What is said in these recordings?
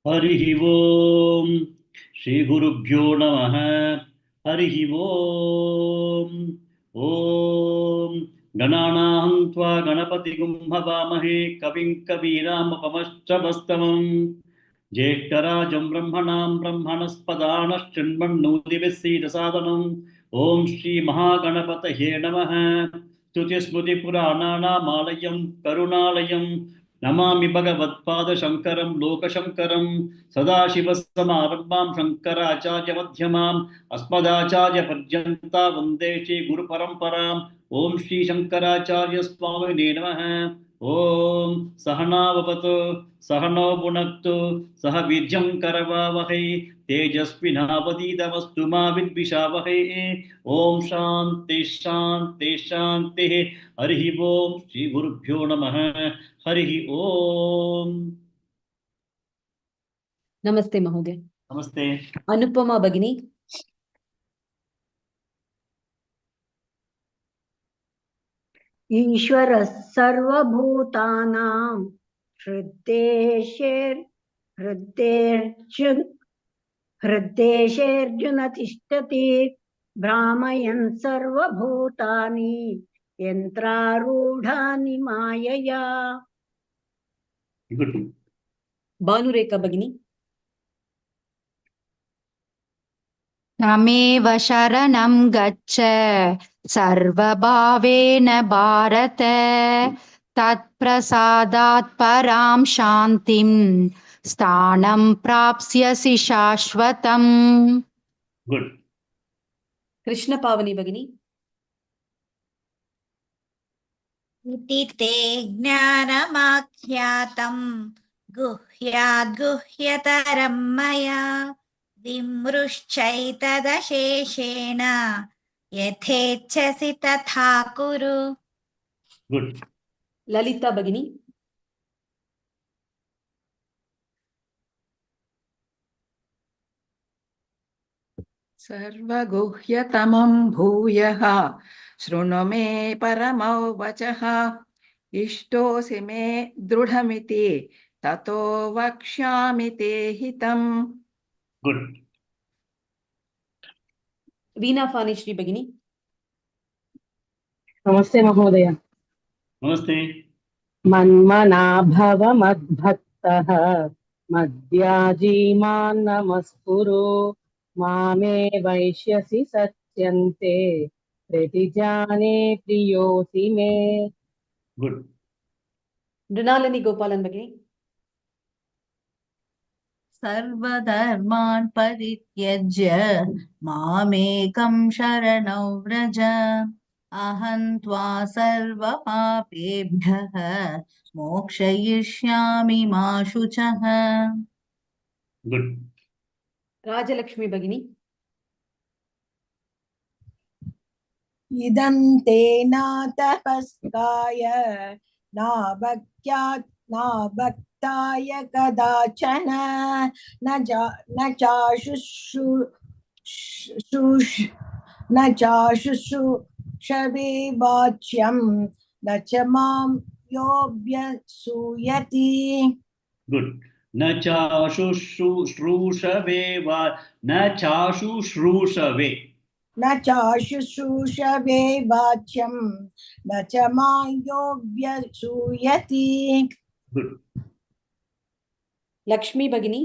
Harihi Om. Shri Gurubhyo Namaha. Harihi Om. Om. Gananaham tva ganapati bhavamahe kavim kaviramapamastabastamam. Jeshtarajam brahmanam brahmanaspadanash chinmannudivisi dasadanam. Om Shri Mahaganapataye Namaha. Stuti Smruti Puranana Malayam Karunalayam. Namami भगवत्पाद शंकरं लोक शंकरं सदाशिवसमारम्भां शंकराचार्यमध्यमाम् अस्मदाचार्यपर्यन्तां वन्दे श्री गुरुपरम्पराम् ओम श्री शंकराचार्य स्वामिने नमः। ओम सहनाववतु सहनौ भुनक्तु सह वीर्यं करवावहै तेजस्विनावधीतमस्तु मा विद्विषावहै। ओम शांति शांति शांति। हरि ओम श्री गुरुभ्यो नमः। हरि ओम। नमस्ते महोदय। नमस्ते। अनुपमा भगिनी। ईश्वरः सर्वभूतानां हृद्देशेऽर्जुन तिष्ठति भ्रामयन् सर्वभूतानि यन्त्रारूढानि मायया। भानुरेखा भगिनी। तमेव शरणं गच्छ सर्वभावेन भारत तत्प्रसादात् परां शान्तिं स्थानं प्राप्स्यसि शाश्वतम्। गुड। कृष्ण पावनी भगिनी। इति ते ज्ञानमाख्यातं गुह्याद् गुह्यतरं मया विमृश्चैतदशेषेण यथेच्छसि तथा कुरु। गुड। ललिता भगिनी। सर्वगुह्यतमं भूयः शृणु मे परमौ वचः इष्टोऽसि मे दृढमिति ततो वक्ष्यामि ते हितम्। गुड। वीणा फानिश्री भगिनी। नमस्ते महोदय। नमस्ते। मन्मना भव मद्भक्तः मद्याजी मां नमस्कुरु मामे वैश्यसि सत्यन्ते प्रतिजाने प्रियोऽसि मे। गुड। मृणालिनी गोपालन भगिनी। सर्वधर्मान् परित्यज्य मामेकं शरणं व्रज अहं त्वा सर्वपापेभ्यः मोक्षयिष्यामि मा शुचः। गुड। राजलक्ष्मी भगिनी। इदं ते नातपस्काय नाभक्ताय कदाचन न चाशुश्रूषवे वाच्यं न च मां योऽभ्यसूयति। गुड। न चाशुश्रूषवे वाच्यं न च मां योऽभ्यसूयति। गुड। लक्ष्मी भगिनी।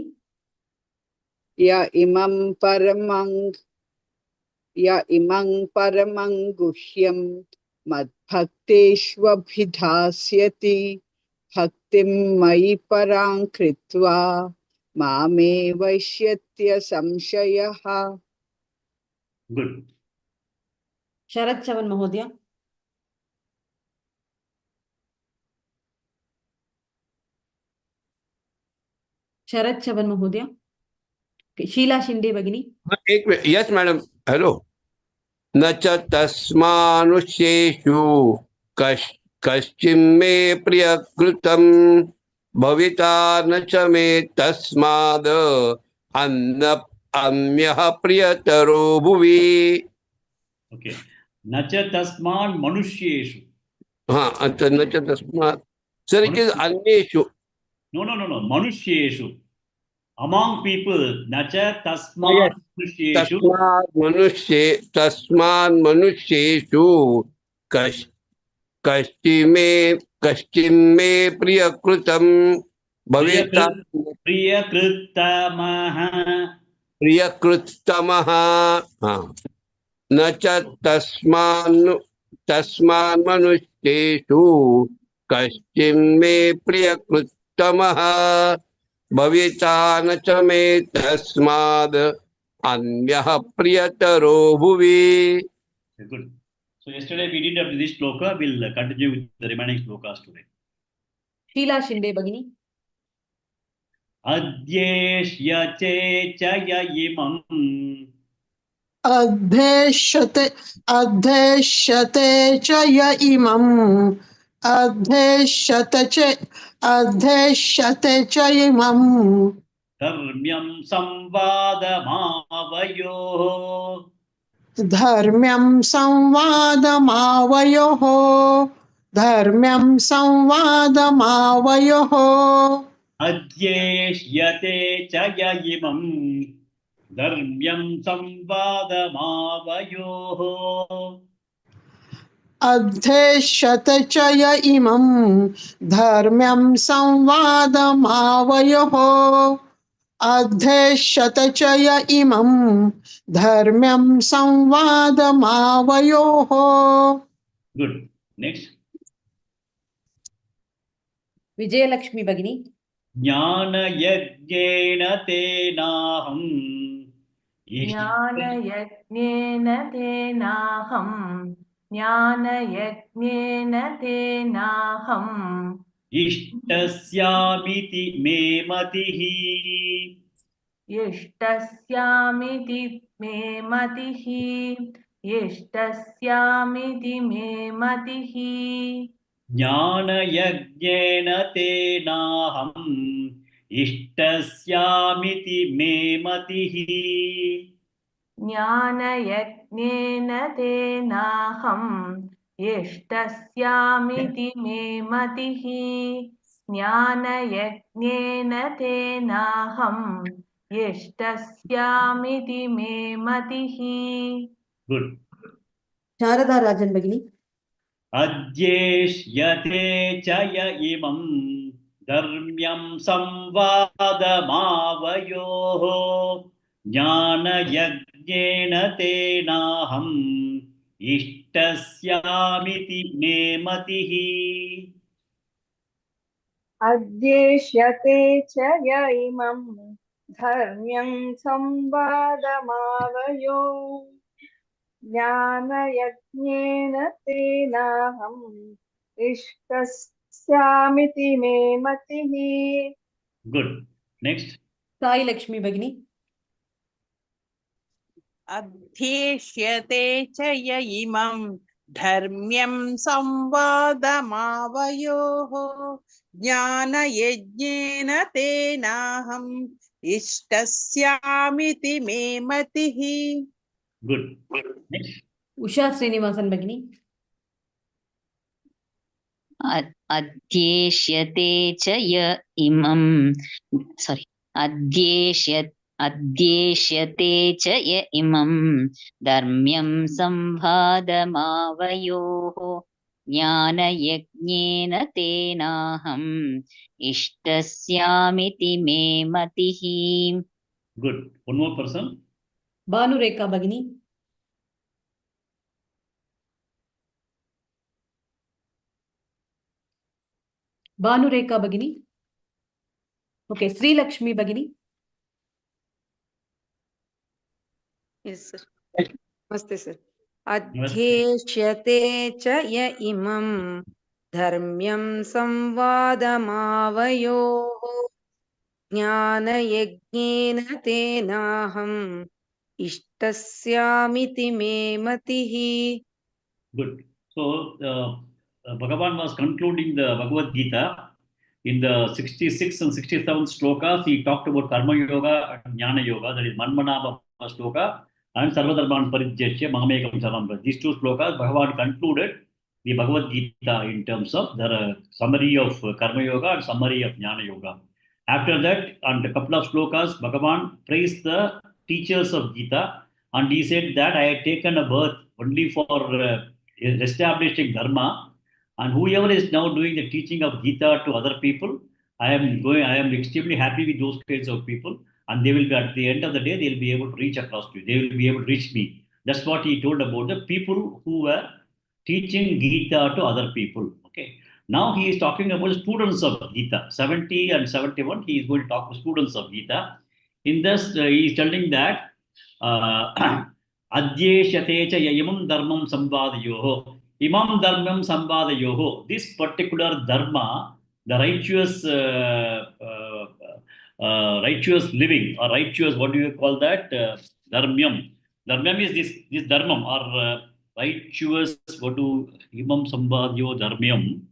य इमं परमं गुह्यं मद्भक्तेष्वभिधास्यति भक्तिं मयि परां कृत्वा मामे वैश्यत्य संशयः। गुड। शरद चवन महोदय। शरद चवन महोदय। शीला शिंदे भगिनी। Yes madam. हेलो। न च तस्मानुष्येषु कश्चिन्मे प्रियकृतं भविता न च मे तस्माद् अन्यः प्रियतरो भुवि। ओके। न च तस्मान् मनुष्येषु। हाँ, न च तस्मात् सर, इट इज अन्येषु। नो नो नो नो, मनुष्येषु। Among people, nacha tasmat manusyeshu. तस्मान् मनुष्येषु कश् कश्चिन्मे प्रियकृतं भवेत् प्रियकृत्तमः प्रियकृत्तमः न च तस्मान् मनुष्येषु कश्चिन्मे प्रियकृत्तमः भविता न च मे तस्माद् अन्यः प्रियतरो भुवि. Good. So yesterday we did up to this shloka. We'll continue with the remaining shlokas today. Sheila Shinde भगिनी. अध्येष्यते च य इमम् अध्येष्यते च य इमम् अध्येष्यते च इमम् धर्म्यं संवादमावयोः धर्म्यं संवादमावयोः अध्येष्यते च य इमम् धर्म्यं संवादमावयोः अध्येष्यते च य इमम् धर्म्यं संवादमावयोः अध्येष्यते च य इमम् धर्म्यं संवादमावयोः. Good. Next. विजयलक्ष्मी भगिनी. ज्ञानयज्ञेन तेनाहम् ज्ञानयज्ञेन तेनाहम् इष्टस्यामिति मे मतिः इष्टस्यामिति मे मतिः ज्ञानयज्ञेन तेनाहम् इष्टस्यामिति मे मतिः ज्ञानयज्ञेन तेनाहम् इष्टस्यामिति मे मतिः ज्ञानयज्ञेन तेनाहम् इष्टस्यामिति मे मतिः. Good. शारदा राजन भगिनी. अध्येष्यते च य इमम् धर्म्यं संवादमावयोः ज्ञानयज्ञेन तेनाहम् इष्टस्यामिति मे मतिः. अध्येष्यते च य इमं धर्म्यं संवादमावयो ज्ञानयज्ञेन तेनाहम् इष्टस्यामिति मे मतिः. Good. Next. साई लक्ष्मी भगिनी. अध्येष्यते च य इमं धर्म्यं संवादमावयोः ज्ञानयज्ञेन तेनाहम् इष्टस्यामिति मे मतिः. Good. Next. उषा श्रीनिवासन भगिनी. अध्येष्यते च य इमं अध्येष्यते च य इमं धर्म्यं संवादमावयोः ज्ञानयज्ञेन तेनाहम् इष्टस्यामिति मे मतिः. Good. One more person. Bhanurekha भगिनी. भानुरेखा भगिनी. ओके. श्रीलक्ष्मी भगिनी. Yes sir. नमस्ते सर. अध्येष्यते च य इमं धर्म्यं संवादमावयोः ज्ञानयज्ञेन तेनाहम् इष्टस्यामिति मे मतिः. Good. So Bhagavan was concluding the Bhagavad Gita. In the 66th and 67th shlokas, he talked about Karma Yoga and Jnana Yoga, that is Manmanabha shloka and Sarvadharman Parijyasya Mahamekam Saram. These two shlokas, Bhagavan concluded the Bhagavad Gita in terms of the summary of Karma Yoga and summary of Jnana Yoga. After that, on a couple of slokas, Bhagavan praised the teachers of Gita, and he said that I had taken a birth only for establishing Dharma, and whoever is now doing the teaching of Gita to other people, I am extremely happy with those kinds of people, and they will be at the end of the day, they will be able to reach across to you. They will be able to reach me. That's what he told about the people who were teaching Gita to other people. Okay. Now he is talking about students of Gita. 70 and 71, he is going to talk to students of Gita. In this, he is telling that Adyeshate cha imam dharmam sambadayoho. Imam dharmam sambadayoho. This particular dharma, the righteous living or righteous, what do you call that? Dharmyam. Dharmyam is this dharmam or righteous, what do imam sambadyo dharmyam.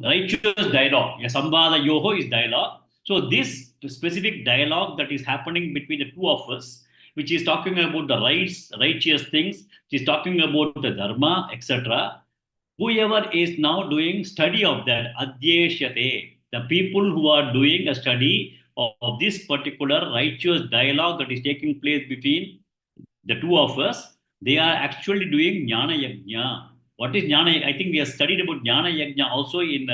Righteous dialogue. Yeah, Sambada Yoho is dialogue. So this specific dialogue that is happening between the two of us, which is talking about the rights, righteous things, which is talking about the dharma, etc. Whoever is now doing study of that, Adyeshyate, the people who are doing a study of this particular righteous dialogue that is taking place between the two of us, they are actually doing Jnana Yajna. What is Jnana? I think we have studied about Jnana Yajna also in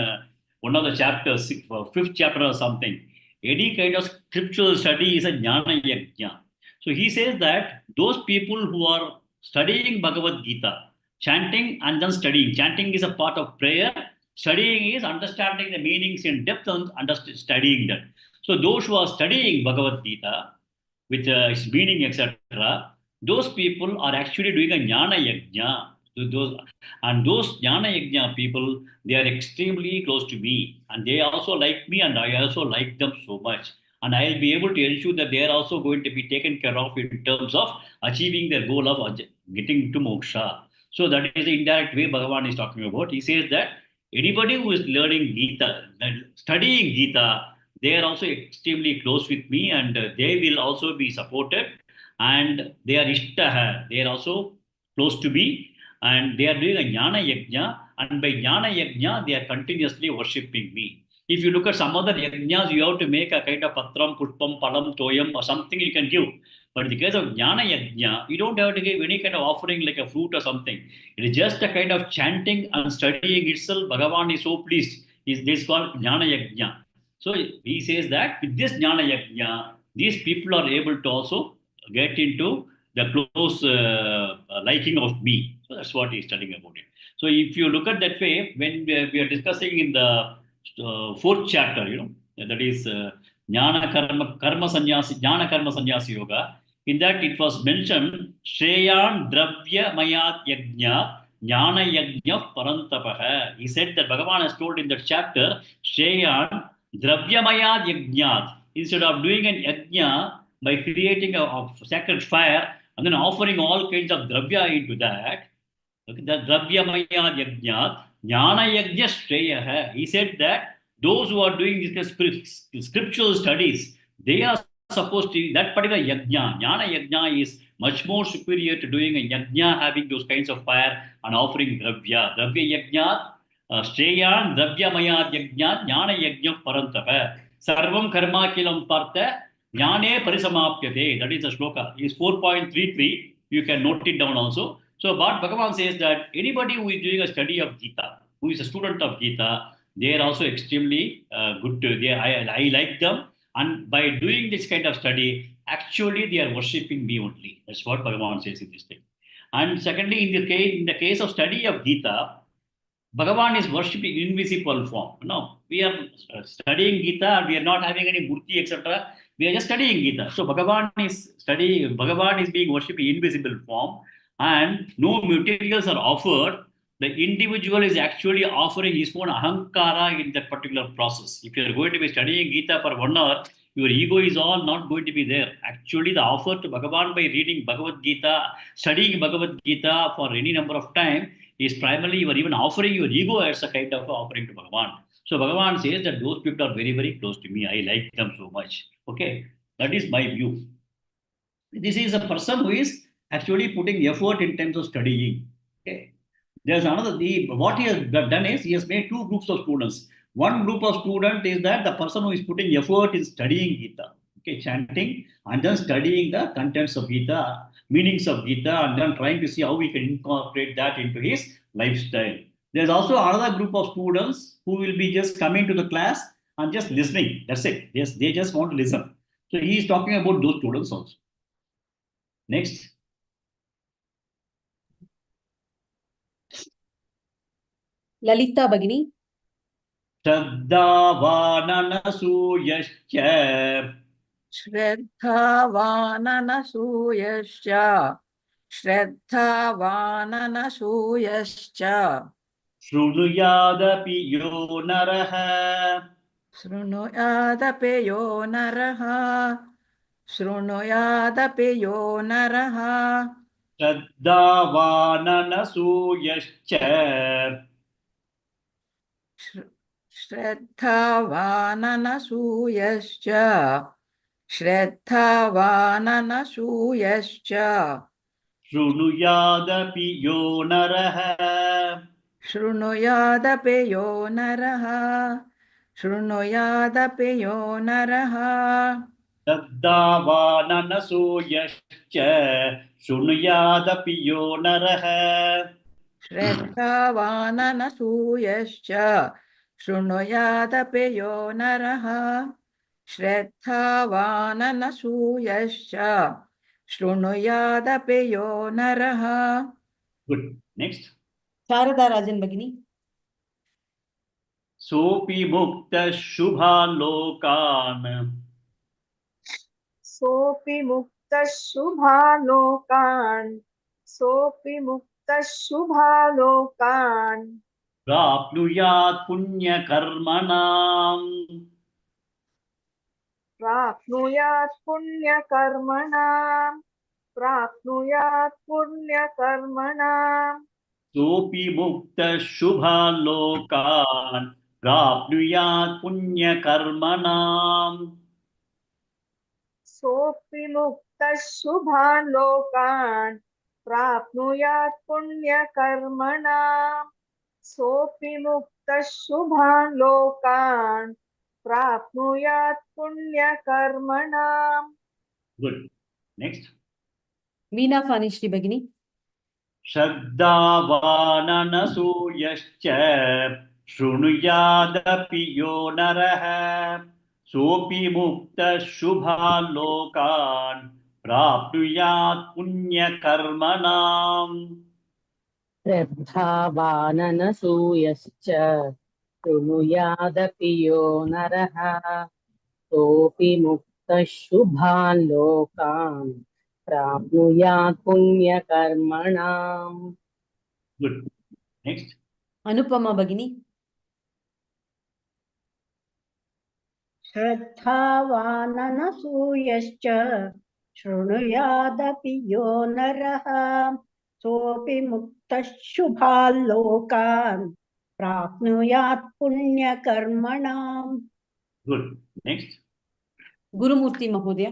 one of the chapters, fifth chapter or something. Any kind of scriptural study is a Jnana Yajna. So he says that those people who are studying Bhagavad Gita, chanting and then studying. Chanting is a part of prayer. Studying is understanding the meanings in depth and studying that. So those who are studying Bhagavad Gita with its meaning, etc., those people are actually doing a Jnana Yajna. Those Jnana Yajna people, they are extremely close to me, and they also like me, and I also like them so much. And I'll be able to ensure that they are also going to be taken care of in terms of achieving their goal of getting to moksha. So that is the indirect way Bhagavan is talking about. He says that anybody who is learning Gita, studying Gita, they are also extremely close with me, and they will also be supported, and they are ishtaha, they are also close to me, and they are doing a Jnana Yajna, and by Jnana Yajna, they are continuously worshipping me. If you look at some other yajnas, you have to make a kind of patram, pushpam, palam, toyam, or something you can give. But in the case of Jnana Yajna, you don't have to give any kind of offering like a fruit or something. It is just a kind of chanting and studying itself. Bhagavan is so pleased. This is called Jnana Yajna. So he says that with this Jnana Yajna, these people are able to also get into the close liking of me. So that's what he's telling about it. So if you look at that way, when we are discussing in the fourth chapter, that is Jnana Karma Sannyasi Yoga, in that it was mentioned, Shreyan Dravya Mayat Yajna Jnana Yajna Parantapaha. He said that Bhagavan has told in that chapter, Shreyan Dravyamayad Yajnat. Instead of doing an yajna by creating a sacred fire and then offering all kinds of dravya into that, okay, the Dravyamayad Yajnat, Jnana Yajna Shreyaha. He said that those who are doing these scriptural studies, they are supposed to, that particular yajna, Jnana Yajna is much more superior to doing a yajna having those kinds of fire and offering dravya. Dravya Yajnat, Shreyan Dravyamayad Yajnat Jnana Yajna Parantapa. Sarvam Karma Kilam Partha Jnane Parisamapyate. That is the shloka. It is 4.33. You can note it down also. So what Bhagavan says that anybody who is doing a study of Gita, who is a student of Gita, they are also extremely good. I like them. And by doing this kind of study, actually they are worshipping me only. That's what Bhagavan says in this thing. And secondly, in the case of study of Gita, Bhagavan is worshipping invisible form. No, we are studying Gita, we are not having any murti, etc. We are just studying Gita. So Bhagavan is being worshipped in invisible form, and no materials are offered. The individual is actually offering his own ahankara in that particular process. If you are going to be studying Gita for 1 hour, your ego is all not going to be there. Actually, the offer to Bhagavan by reading Bhagavad Gita, studying Bhagavad Gita for any number of time, is primarily you are even offering your ego as a kind of offering to Bhagavan. So Bhagavan says that those people are very, very close to me. I like them so much. Okay, that is my view. This is a person who is actually putting effort in terms of studying. Okay, there's another. What he has done is he has made two groups of students. One group of student is that the person who is putting effort in studying Gita, okay, chanting and then studying the contents of Gita, meanings of Gita, and then trying to see how we can incorporate that into his lifestyle. There's also another group of students who will be just coming to the class and just listening. That's it. Yes, they just want to listen. So he is talking about those students also. Next. Lalita Bhagini. श्रद्धावाननसूयश्च श्रद्धावाननसूयश्च श्रद्धावाननसूयश्च शृणुयादपि यो नरः शृणुयादपि यो नरः शृणुयादपि यो नरः श्रद्धावाननसूयश्च श्रद्धावाननसूयश्च श्रद्धावाननसूयश्च शृणुयादपि यो नरः शृणुयादपि यो नरः शृणुयादपि यो नरः श्रद्धावाननसूयश्च शृणुयादपि यो नरः श्रद्धावाननसूयश्च शृणुयादपि यो नरः श्रद्धावाननसूयश्च शृणुयादपि यो नरः. Good. Next. Sharada Rajan Bhagini. सोऽपि मुक्तः शुभान् लोकान् सोऽपि मुक्तः शुभालोकान् सोऽपि मुक्तः शुभालोकान् प्राप्नुयात् पुण्यकर्मणाम् प्राप्नुयात् पुण्यकर्मणाम् प्राप्नुयात् पुण्यकर्मणाम् सोऽपि मुक्तः शुभान् लोकान् प्राप्नुयात् पुण्यकर्मणाम् सोऽपि मुक्तः शुभान् लोकान् प्राप्नुयात् पुण्यकर्मणाम् सोऽपि मुक्तः शुभान् लोकान् प्राप्नुयात् पुण्यकर्मणाम्. Good. Next. Veena Fanishri Bhagini. श्रद्धावाननसूयश्च शृणुयादपि यो नरः सोऽपि मुक्तः शुभान् लोकान् प्राप्नुयात् पुण्यकर्मणाम् श्रद्धावाननसूयश्च शृणुयादपि यो नरः सोऽपि मुक्तः शुभान् लोकान् प्राप्नुयात् पुण्यकर्मणाम्. Good. Next. Anupama Bhagini. श्रद्धावाननसूयश्च शृणुयादपि यो नरः सोऽपि मुक्तः शुभाल्लोकान् प्राप्नुयात् पुण्यकर्मणाम्. Good. Next. Gurumurthy Mahodaya.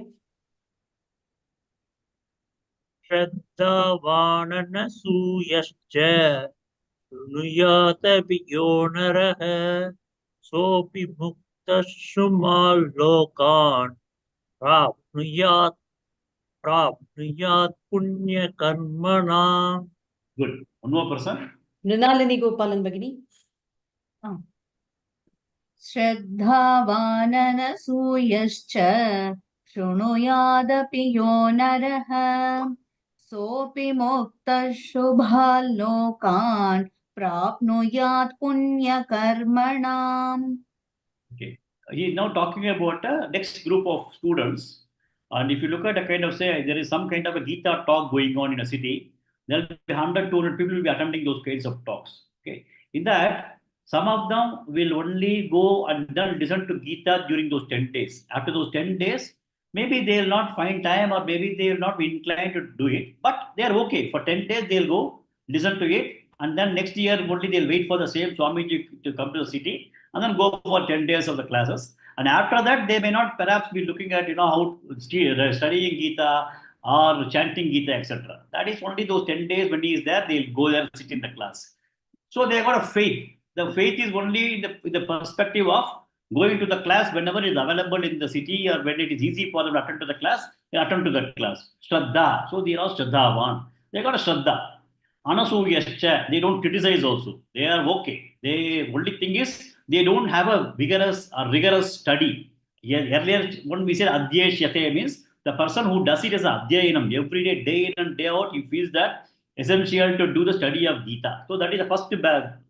श्रद्धावाननसूयश्च शृणुयादपि यो नरः सोऽपि मुक्तः शुभान् लोकान् प्राप्नुयात् पुण्यकर्मणाम्. Good. One more person. Mrinalini Gopalan Bhagini. श्रद्धावाननसूयश्च शृणुयादपि यो नरः सोऽपि मुक्तः शुभान् लोकान् प्राप्नुयात् पुण्यकर्मणाम्. Okay. He is now talking about a next group of students. And if you look at a kind of say, there is some kind of a Gita talk going on in a city, there will be 100, 200 people will be attending those kinds of talks. Okay. In that, some of them will only go and then listen to Gita during those 10 days. After those 10 days, maybe they will not find time or maybe they will not be inclined to do it, but they are okay. For 10 days, they'll go listen to it. And then next year, only they'll wait for the same Swamiji to come to the city and then go for 10 days of the classes. And after that, they may not perhaps be looking at, how studying Gita or chanting Gita, etc. That is only those 10 days when he is there, they'll go there and sit in the class. So they got a faith The faith is only in the perspective of going to the class whenever it is available in the city or when it is easy for them to attend to the class, they attend to the class. Shraddha. So they are Shraddhavan. They got a Shraddha. Anasuyascha. They don't criticize also. They are okay. The only thing is they don't have a vigorous or rigorous study. Yeah, earlier, when we said Adhyeshyate means the person who does it as a Adhyayanam every day in and day out, he feels that essential to do the study of Gita. So that is the first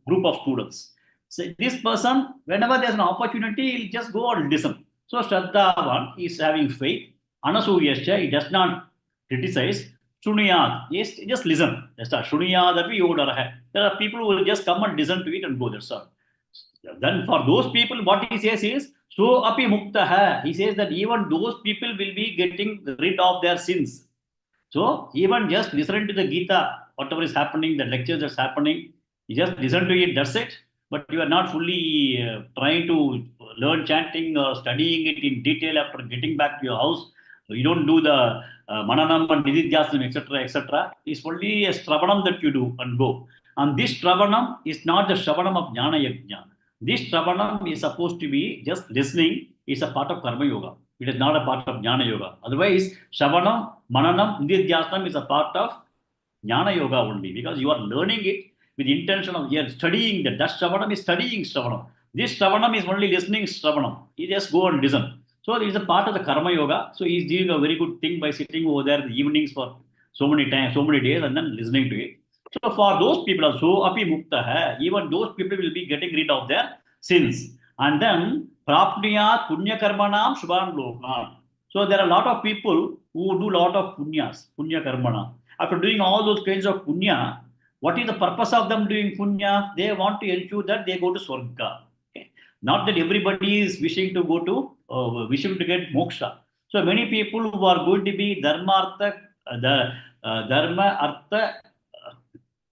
group of students. So this person, whenever there's an opportunity, he'll just go and listen. So Shraddhavan is having faith. Anasuyascha, he does not criticize. Shuniyad, yes, just listen. That's all. Shuniyad api yodaraha. There are people who will just come and listen to it and go. That's all. Then for those people, what he says is, so api mukta. He says that even those people will be getting rid of their sins. So even just listening to the Gita, whatever is happening, the lectures that's happening, you just listen to it, that's it. But you are not fully trying to learn chanting or studying it in detail after getting back to your house. So you don't do the mananam and nididhyasana, etc., etc. It's only a shravanam that you do and go. And this shravanam is not the shravanam of jnana yajna. This shravanam is supposed to be just listening. It's a part of karma yoga. It is not a part of jnana yoga. Otherwise, shravanam, mananam, nididhyasana is a part of jnana yoga only, because you are learning it with the intention of you are studying that. That shravanam is studying shravanam. This shravanam is only listening shravanam. You just go and listen. So it is a part of the karma yoga. So he is doing a very good thing by sitting over there in the evenings for so many times, so many days, and then listening to it. So for those people also, api mukta hai, even those people will be getting rid of their sins. And then prapniyat punya karmanam shubhan lokan. So there are a lot of people who do a lot of punyas, punya karmana. After doing all those kinds of punya, what is the purpose of them doing punya? They want to ensure that they go to Swarga. Okay? Not that everybody is wishing to go to, wishing to get moksha. So many people who are going to be dharma, artha,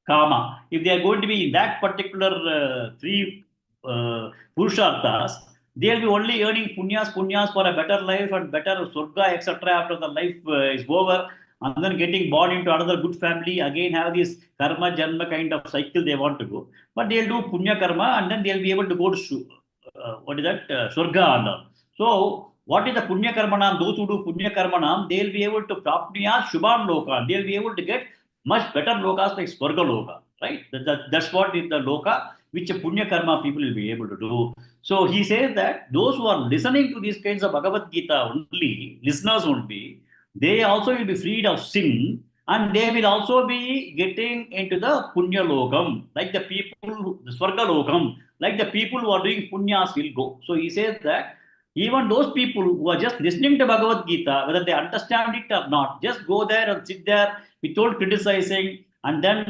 kama. If they are going to be in that particular three purusharthas, they'll be only earning punyas for a better life and better surga, etc. after the life is over, and then getting born into another good family, again have this karma, janma kind of cycle they want to go. But they'll do punya karma and then they'll be able to go to what is that? Surga and all. So, what is the punya karmanam? Those who do punya karmanam, they'll be able to prapniya shubhan loka. They'll be able to get much better lokas like Swarga loka, right? That's what is the loka which a punya karma people will be able to do. So he says that those who are listening to these kinds of Bhagavad Gita only, listeners only, they also will be freed of sin and they will also be getting into the punya lokam, like the people, the Swarga lokam, like the people who are doing punyas will go. So he says that even those people who are just listening to Bhagavad Gita, whether they understand it or not, just go there and sit there without criticizing, and then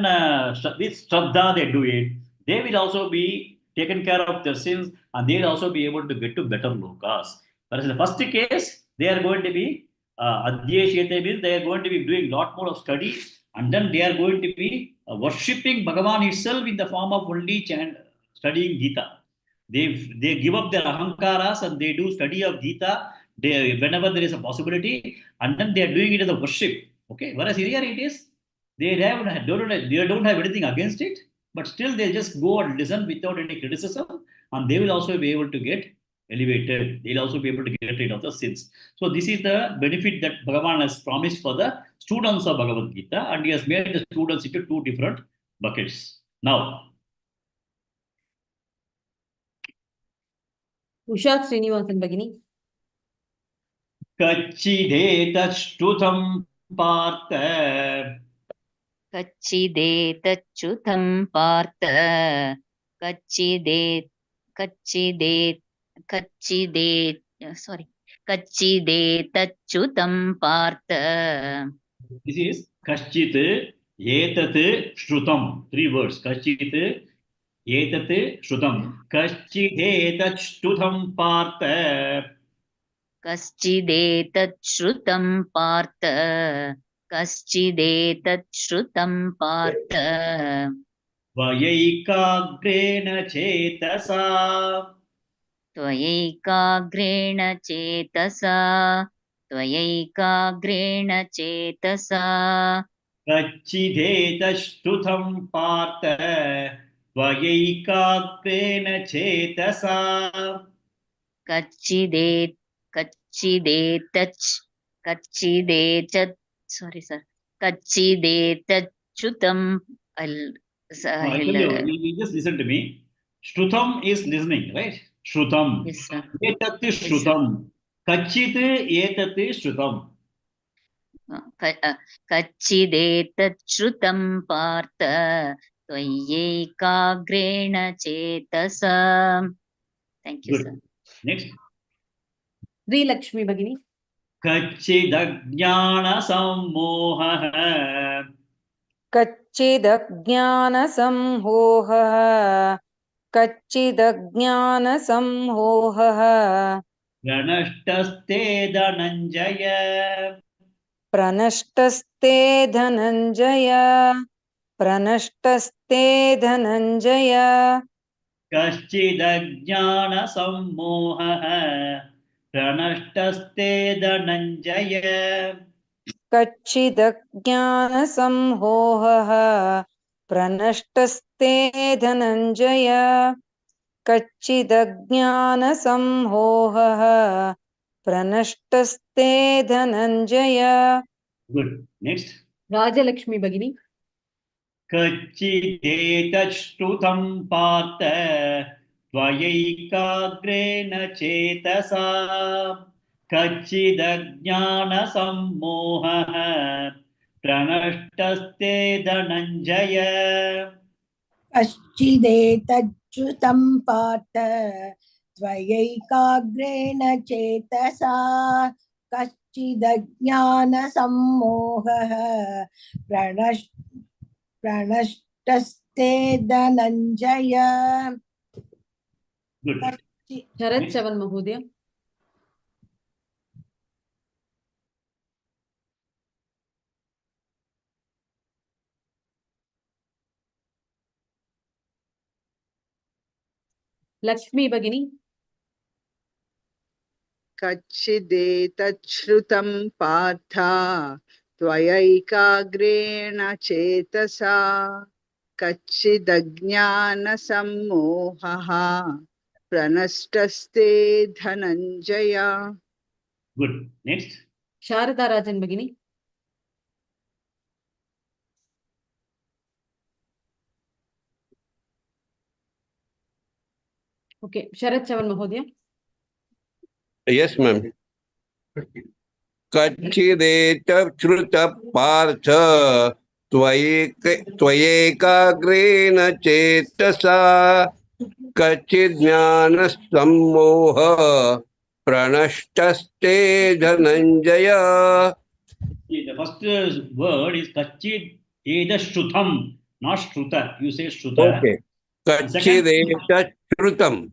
with Shraddha they do it. They will also be taken care of their sins, and they will also be able to get to better lokas. Whereas in the first case, they are going to be Adhyeshyate means they are going to be doing a lot more of study, and then they are going to be worshipping Bhagavan himself in the form of only studying Gita. They give up their ahankaras and they do study of Gita whenever there is a possibility, and then they are doing it as a worship. Okay, whereas here it is, they don't have anything against it, but still they just go and listen without any criticism, and they will also be able to get elevated. They'll also be able to get rid of the sins. So this is the benefit that Bhagavan has promised for the students of Bhagavad Gita, and he has made the students into two different buckets. Now, Usha Srinivasan Bagini. Kachidetashtutam partha. कच्चिदेतच्युतं Partha कच्चिदेतच्युतं Partha. This is kaschit etat shrutam. 3 words. Kaschit etat shrutam. Kachidetashtutam partha. कश्चिदेतच्छ्रुतं Partha कश्चिदेतच्छ्रुतं Partha. Vayaiकाग्रेण चेतसा. त्वयैकाग्रेण चेतसा त्वयैकाग्रेण चेतसा. Kachidetashtutam partha. त्वयैकाग्रेण चेतसा sorry sir, kachidetachyutam. No, I tell you just listen to me. Shrutam is listening, right? Shrutam. Yes sir. Etat Yes, sir. Shrutam. Kachit etat Shrutam. कच्चिदेतच्छ्रुतं Partha त्वयैकाग्रेण चेतसा. Thank you, Good. sir. Next. Sri Lakshmi Bhagini. कच्चिदज्ञानसम्मोहः कच्चिदज्ञानसम्मोहः कच्चिदज्ञानसम्मोहः प्रणष्टस्ते Dhananjay प्रनष्टस्ते Dhananjay प्रनष्टस्ते Dhananjay कश्चिदज्ञानसम्मोहः प्रणष्टस्ते Dhananjay कच्चिदज्ञानसम्मोहः प्रनष्टस्ते Dhananjay कच्चिदज्ञानसम्मोहः प्रनष्टस्ते Dhananjay. Good. Next. Rajalakshmi Bhagini. कच्चिदेतच्छ्रुतं Partha त्वयैकाग्रेण चेतसा कच्चिदज्ञानसम्मोहः प्रणष्टस्ते धनञ्जय कश्चिदेतच्छ्रुतं पार्थ त्वयैकाग्रेण चेतसा कश्चिदज्ञानसम्मोहः प्रणष्टस्ते Dhananjay. Good. Sharat Chavan Mahodaya. Lakshmi Bhagini. कच्चिदेतच्छ्रुतं Partha त्वयैकाग्रेण चेतसा कच्चिदज्ञानसम्मोहः प्रणष्टस्ते Dhananjay. Good. Next. Sharada Rajan Bhagini. Okay, Sharat Chavan Mahodaya. Yes, ma'am. कच्चिदेतच्छ्रुतः Partha त्वयैकाग्रेण चेतसा कच्चिज्ञानसम्मोहः प्रणष्टस्ते Dhananjay. The first word is Kachid Eda Shrutam, not Shruta. You say Shruta. Okay. Kachchideetashrutam.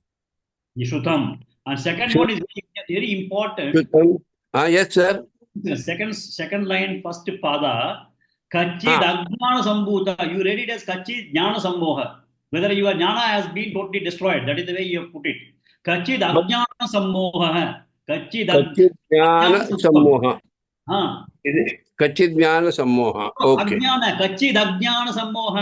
Shrutam. And second one is very important. Shrutam. Yes, sir. The second line, first pada. Kachid Ajnana Sambhuta. You read it as Kachid Jnana Sammoha. Whether your jnana has been totally destroyed. That is the way you have put it. Kachid Ajnana Sammoha. Kachid Kachidjnana Sammoha. हाँ कच्चिज्ञान सम्मोह. Okay अज्ञान कच्चिद अज्ञान सम्मोह.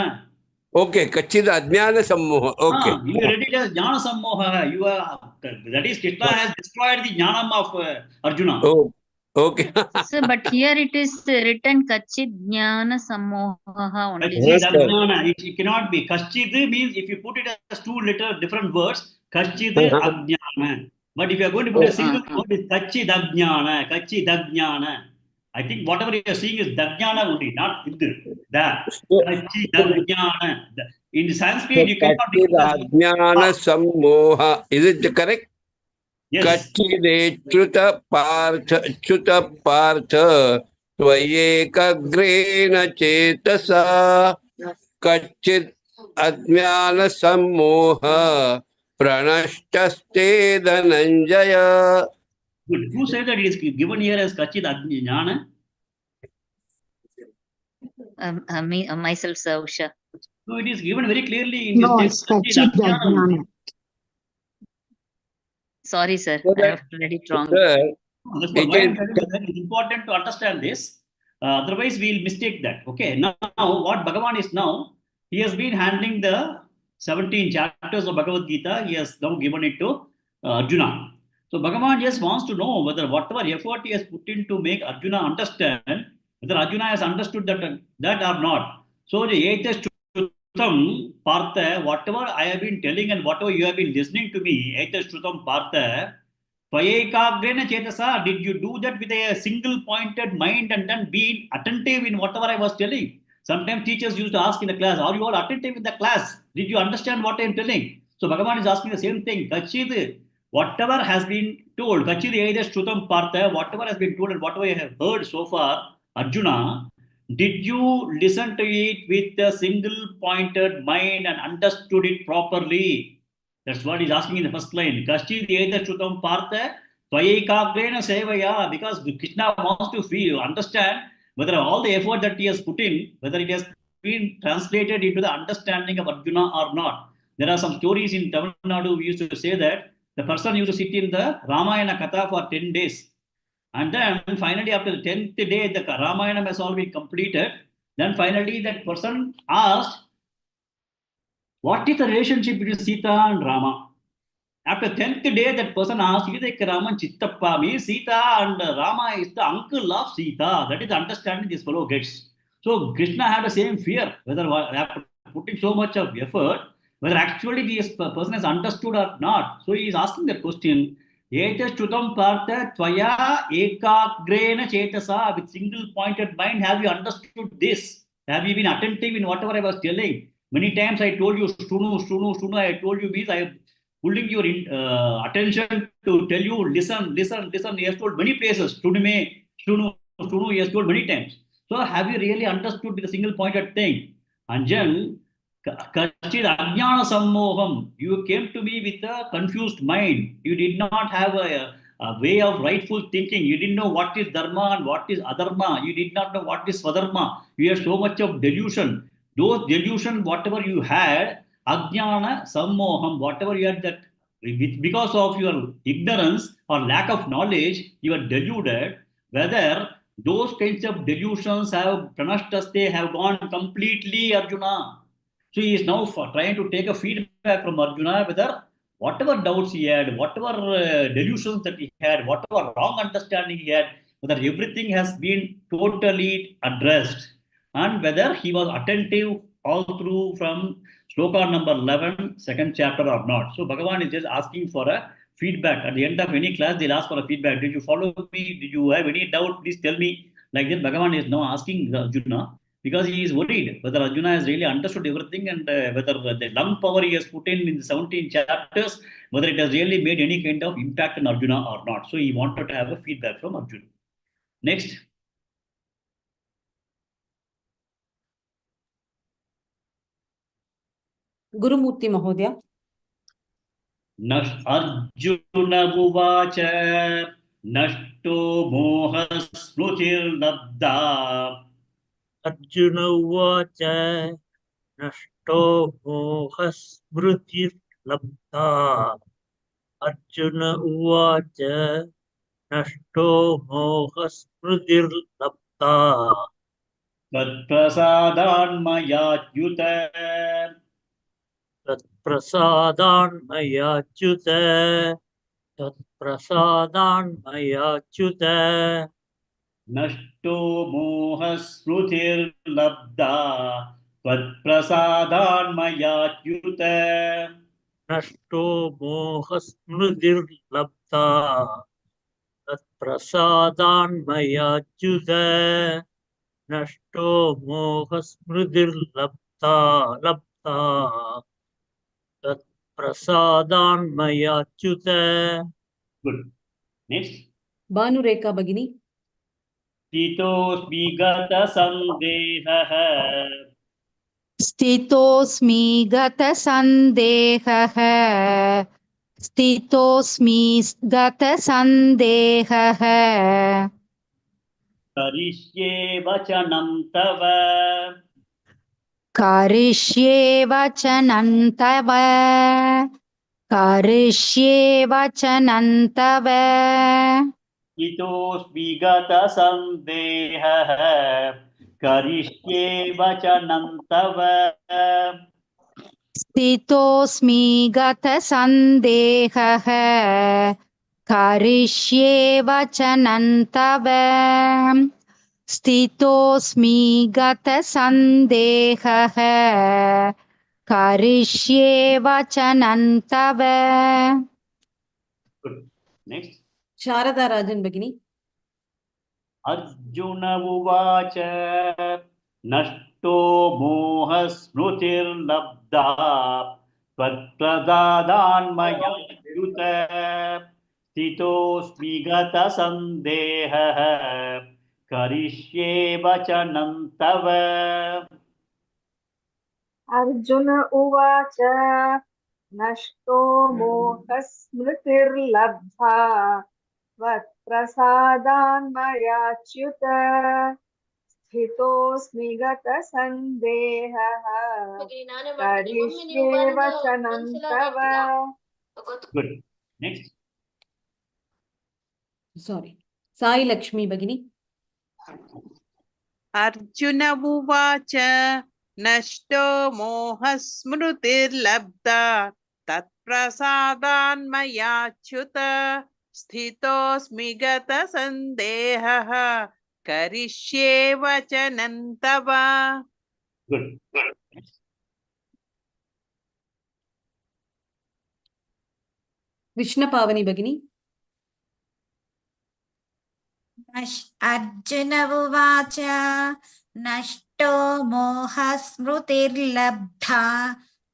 Okay कच्चिद अज्ञान सम्मोह. Okay you read it as jnana sammoha. You are, that is Krishna has destroyed the jnanam of Arjuna. Oh, okay. So, but here it is written kachidjnana sammoha only. Kachid ajnana. It cannot be. Kachid means if you put it as two different words, kachid ajnana. But if you are going to put a single word, it's kachid ajnana. Kachid ajnana. I think whatever you are seeing is dajnana only, not viddu. That. Kachid ajnana. In Sanskrit, you cannot be. Kachidajnana sammoha. Is it correct? Yes. Kachidechyuta partha tvayekagreena chetasa kachid ajnana sammoha pranashtaste dhananjaya. Good. Who said that it is given here as Kachid Ajnana? Myself, sir, Usha. So it is given very clearly in this No, text. it's Kachidajnana. Sorry, sir. So I have read it wrong. That's why I'm telling you that it's important to understand this. Otherwise, we'll mistake that. Okay. Now, what Bhagavan is now, he has been handling the 17 chapters of Bhagavad Gita, he has now given it to Arjuna. So Bhagavan just wants to know whether whatever effort he has put in to make Arjuna understand, whether Arjuna has understood that or not. So the Etas Shrutam Partha, whatever I have been telling and whatever you have been listening to me, Etas Shrutam Partha, Tvayekagrena Chetasa, did you do that with a single pointed mind and then be attentive in whatever I was telling? Sometimes teachers used to ask in the class, are you all attentive in the class? Did you understand what I am telling? So Bhagavan is asking the same thing. Kachid, whatever has been told, Kachid either Shrutam Partha, whatever has been told and whatever I have heard so far, Arjuna, did you listen to it with a single pointed mind and understood it properly? That's what he's asking in the first line. Kashchid Eda Shrutam Partha Tvayekagrena Sevaya, because Krishna wants to feel, understand whether all the effort that he has put in, whether it has been translated into the understanding of Arjuna or not. There are some stories in Tamil Nadu, we used to say that the person used to sit in the Ramayana Katha for 10 days. And then finally, after the 10th day, the Ramayana has all been completed. Then finally, that person asked, what is the relationship between Sita and Rama? After 10th day, that person asked, Sita Raman Chittappa means Sita and Rama is the uncle of Sita. That is the understanding this fellow gets. So Krishna had the same fear, whether after putting so much of effort, whether actually this person has understood or not. So he is asking that question. Etastutam partha tvaya ekagrena chetasa, with single pointed mind, have you understood this? Have you been attentive in whatever I was telling? Many times I told you, Shunu, I told you means I have pulling your attention to tell you, listen. He has told many places, Shunu, he has told many times. So have you really understood the single pointed thing? Anjan, Kachid Ajnana Sammoham, you came to me with a confused mind. You did not have a way of rightful thinking. You didn't know what is Dharma and what is Adharma. You did not know what is Swadharma. You had so much of delusion. Those delusion, whatever you had, Ajnana Sammoham, whatever you had that, because of your ignorance or lack of knowledge, you are deluded. Whether those kinds of delusions have pranashtaste, have gone completely, Arjuna. So he is now trying to take a feedback from Arjuna whether whatever doubts he had, whatever delusions that he had, whatever wrong understanding he had, whether everything has been totally addressed and whether he was attentive all through from sloka number 11, second chapter or not. So Bhagavan is just asking for a feedback. At the end of any class, they'll ask for a feedback. Did you follow me? Did you have any doubt? Please tell me. Like that, Bhagavan is now asking Arjuna because he is worried whether Arjuna has really understood everything and whether the lung power he has put in the 17 chapters, whether it has really made any kind of impact on Arjuna or not. So he wanted to have a feedback from Arjuna. Next. Gurumurti Mahodaya. Arjuna Uvacha Nashto Moha Smrutir Labda. Arjuna Uvacha Nashto Moha Smrutir Labda. Arjuna Uvacha Nashto Moha Smrutir Labda. Tatprasadanmayachyuta Tatprasadanmayachyuta Tatprasadanmayachyuta Nashto moha smrutir labda Tatprasadanmayachyuta Nashto Moha Smrutir Labda Tatprasadanmayachyuta Nashto Moha Smrutir Labda Tatprasadanmayachyuta. Good. Next. Bhanureka Bhagini. Titosmi gata sandehaha स्थितोऽस्मि गतसन्देहः स्थितोऽस्मि गतसन्देहः Karishye vachanam tava करिष्ये वचनं तव करिष्ये वचनं तव Titosmi gata sandehaha Karishye vachanam tava स्थितोऽस्मि गतसन्देहः करिष्ये वचनं तव स्थितोऽस्मि गतसन्देहः करिष्ये वचनं तव. Good. Next. Sharada Rajan Bagini. Arjuna uvacha nashto moha smrutirlabdha tvatpradadanmaya yuta sthitosmi gata sandeha karishye vachanam tava. Arjun उवाच नष्टो मोहस्मृतिर्लब्धा त्वत्प्रसादान्मयाच्युत स्थितोऽस्मि गतसन्देहः करिष्ये वचनं तव. Good. Next. Sorry. Sai Lakshmi Bagini. Arjun उवाच नष्टो मोहस्मृतिर्लब्धा तत्प्रसादान्मयाच्युत स्थितोऽस्मि गतसन्देहः करिष्ये वचनं तव. Good. Krishna Pavani Bagini. Arjun उवाच नष्टो मोहस्मृतिर्लब्धा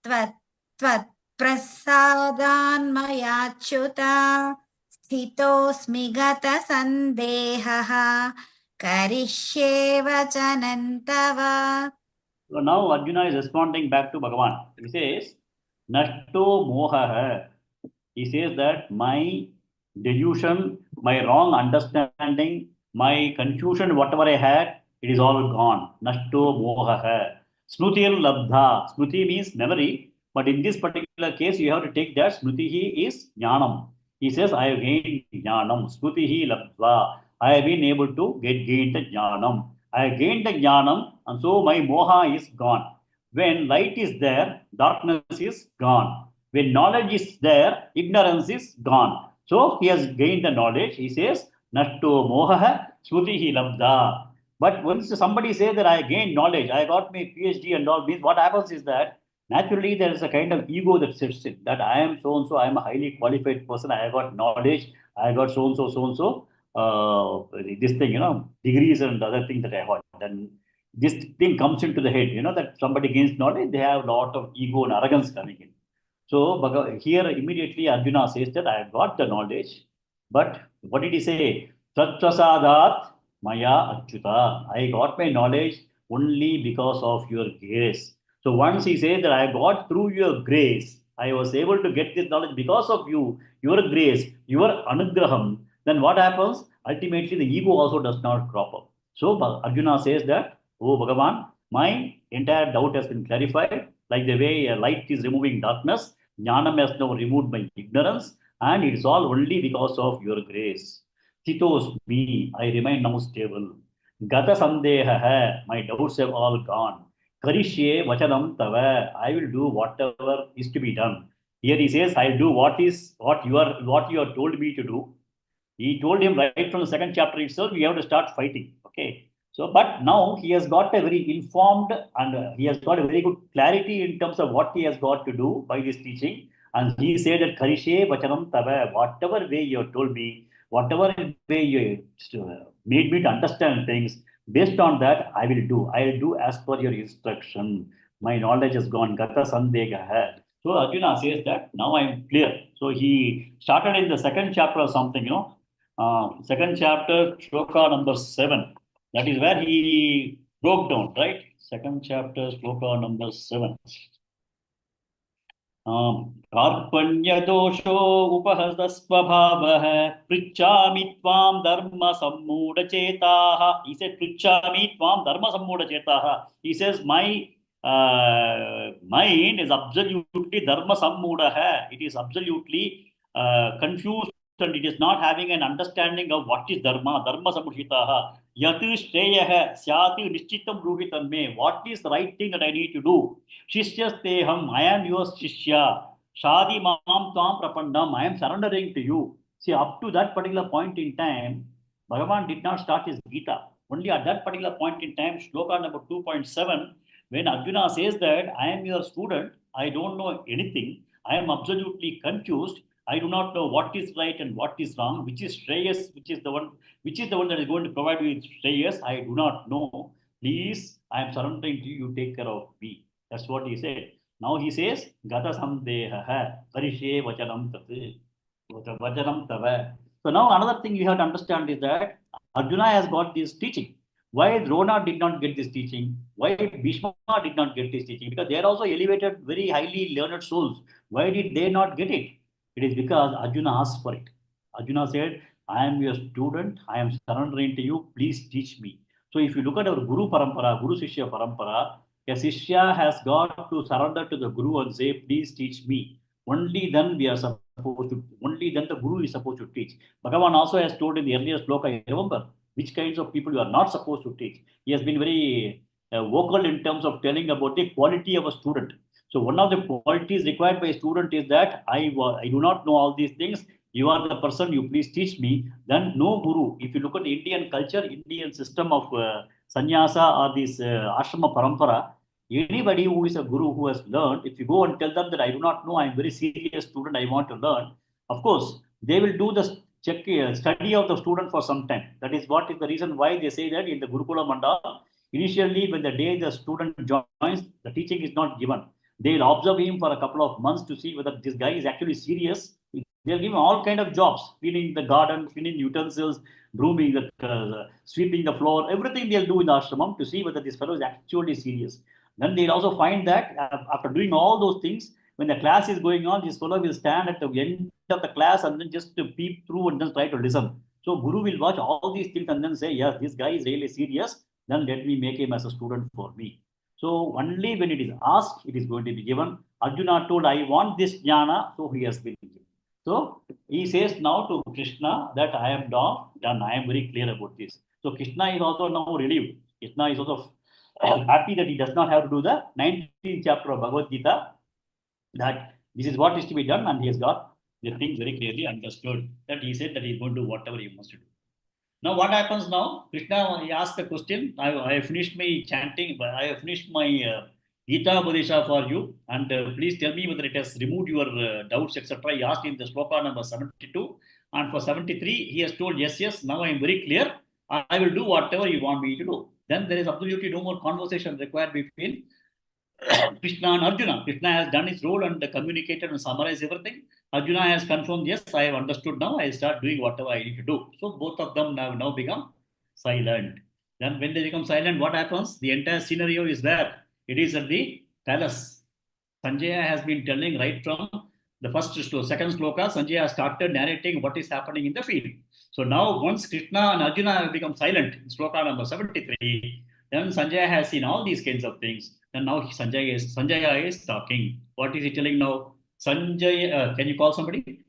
त्वत्प्रसादान्मयाच्युत स्थितोऽस्मि गतसन्देहः करिष्ये वचनं तव. So now Arjuna is responding back to Bhagavan. He says, Nashto moha. He says that my delusion, my wrong understanding, my confusion, whatever I had, it is all gone. Nashto moha. Smrutir labdha. Smruti means memory, but in this particular case, you have to take that Smrutihi is jnanam. He says, I have gained jnanam. Smrutihi labdha. I have been able to gain the jnanam. I have gained the jnanam, and so my moha is gone. When light is there, darkness is gone. When knowledge is there, ignorance is gone. So he has gained the knowledge. He says, Nashto moha smrutihi labdha. But once somebody says that I gained knowledge, I got my PhD and all, means what happens is that naturally there is a kind of ego that sits in, that I am so and so, I am a highly qualified person, I got knowledge, I got so and so, this thing, degrees and other things that I got. Then this thing comes into the head, that somebody gains knowledge, they have a lot of ego and arrogance coming in. So here immediately Arjuna says that I have got the knowledge, but what did he say? Tatprasadat maya achyuta. I got my knowledge only because of your grace. So once he says that I got through your grace, I was able to get this knowledge because of you, your grace, your anugraham, then what happens? Ultimately, the ego also does not crop up. So Arjuna says that, oh Bhagavan, my entire doubt has been clarified, like the way a light is removing darkness, Jnanam has now removed my ignorance, and it is all only because of your grace. Chitos me, I remain now stable. Gata sandeha, my doubts have all gone. Karishye vachanam tava, I will do whatever is to be done. Here he says, I'll do what you have told me to do. He told him right from the second chapter itself, we have to start fighting. Okay. So, but now he has got a very informed and he has got a very good clarity in terms of what he has got to do by this teaching. And he said that Karishe Vachanam Tava, whatever way you have told me, whatever way you made me to understand things, based on that, I will do. I will do as per your instruction. My knowledge has gone. Gata Sandega. So Arjuna says that now I am clear. So he started in the second chapter or something, second chapter, shloka number 7. That is where he broke down, right? Second chapter, shloka number 7. Karpanya dosho upahasasvabhavah prichami tvam dharma sammuda chetaha. He said, prichami tvam dharma sammuda chetaha. He says, my mind is absolutely dharma sammuda. It is absolutely confused and it is not having an understanding of what is dharma, dharma samushitaha, yatu shreyaha, syati nishchitam ruhitam me, what is the right thing that I need to do? Shishyasteham, I am your shishya. Shadi mam tvam prapandam, I am surrendering to you. See, up to that particular point in time, Bhagavan did not start his Gita. Only at that particular point in time, shloka number 2.7, when Arjuna says that I am your student, I don't know anything, I am absolutely confused, I do not know what is right and what is wrong, which is Shreyas, which is the one that is going to provide you with Shreyas, I do not know. Please, I am surrendering to you, take care of me. That's what he said. Now he says, Gata samdeha parishe vachanam tate. Vachanam tava. So now another thing you have to understand is that Arjuna has got this teaching. Why Drona did not get this teaching? Why Bhishma did not get this teaching? Because they are also elevated, very highly learned souls. Why did they not get it? It is because Arjuna asked for it. Arjuna said, I am your student, I am surrendering to you, please teach me. So if you look at our Guru Parampara, Guru Sishya Parampara, a Sishya has got to surrender to the Guru and say, please teach me. Only then we are supposed to, only then the Guru is supposed to teach. Bhagavan also has told in the earlier sloka, I remember, which kinds of people you are not supposed to teach. He has been very vocal in terms of telling about the quality of a student. So one of the qualities required by a student is that I do not know all these things. You are the person, you please teach me. Then no guru. If you look at the Indian culture, Indian system of sannyasa or this ashrama parampara, anybody who is a guru who has learned, if you go and tell them that I do not know, I am very serious student, I want to learn, of course, they will do the study of the student for some time. That is what is the reason why they say that in the Gurukula Mandala, initially when the day the student joins, the teaching is not given. They will observe him for a couple of months to see whether this guy is actually serious. They'll give him all kind of jobs, cleaning the garden, cleaning utensils, brooming, sweeping the floor, everything they'll do in the ashramam to see whether this fellow is actually serious. Then they'll also find that after doing all those things, when the class is going on, this fellow will stand at the end of the class and then just to peep through and just try to listen. So Guru will watch all these things and then say, yes, this guy is really serious. Then let me make him as a student for me. So only when it is asked, it is going to be given. Arjuna told, I want this jnana, so he has been given. So he says now to Krishna that I am done. I am very clear about this. So Krishna is also now relieved. Krishna is also happy that he does not have to do the 19th chapter of Bhagavad Gita, that this is what is to be done, and he has got the thing very clearly understood, that he said that he is going to do whatever he wants to do. Now what happens now? Krishna, he asked the question, I have finished my chanting, I have finished my Gita Bodhisha for you, and please tell me whether it has removed your doubts, etc. He asked in the sloka number 72, and for 73, he has told, yes, now I am very clear, I will do whatever you want me to do. Then there is absolutely no more conversation required between Krishna and Arjuna. Krishna has done his role and communicated and summarized everything. Arjuna has confirmed, yes, I have understood now. I start doing whatever I need to do. So both of them have now become silent. Then when they become silent, what happens? The entire scenario is there. It is at the palace. Sanjaya has been telling right from the second sloka. Sanjaya has started narrating what is happening in the field. So now once Krishna and Arjuna have become silent, in sloka number 73, then Sanjaya has seen all these kinds of things. And now Sanjaya is talking. What is he telling now? Sanjaya, can you call somebody?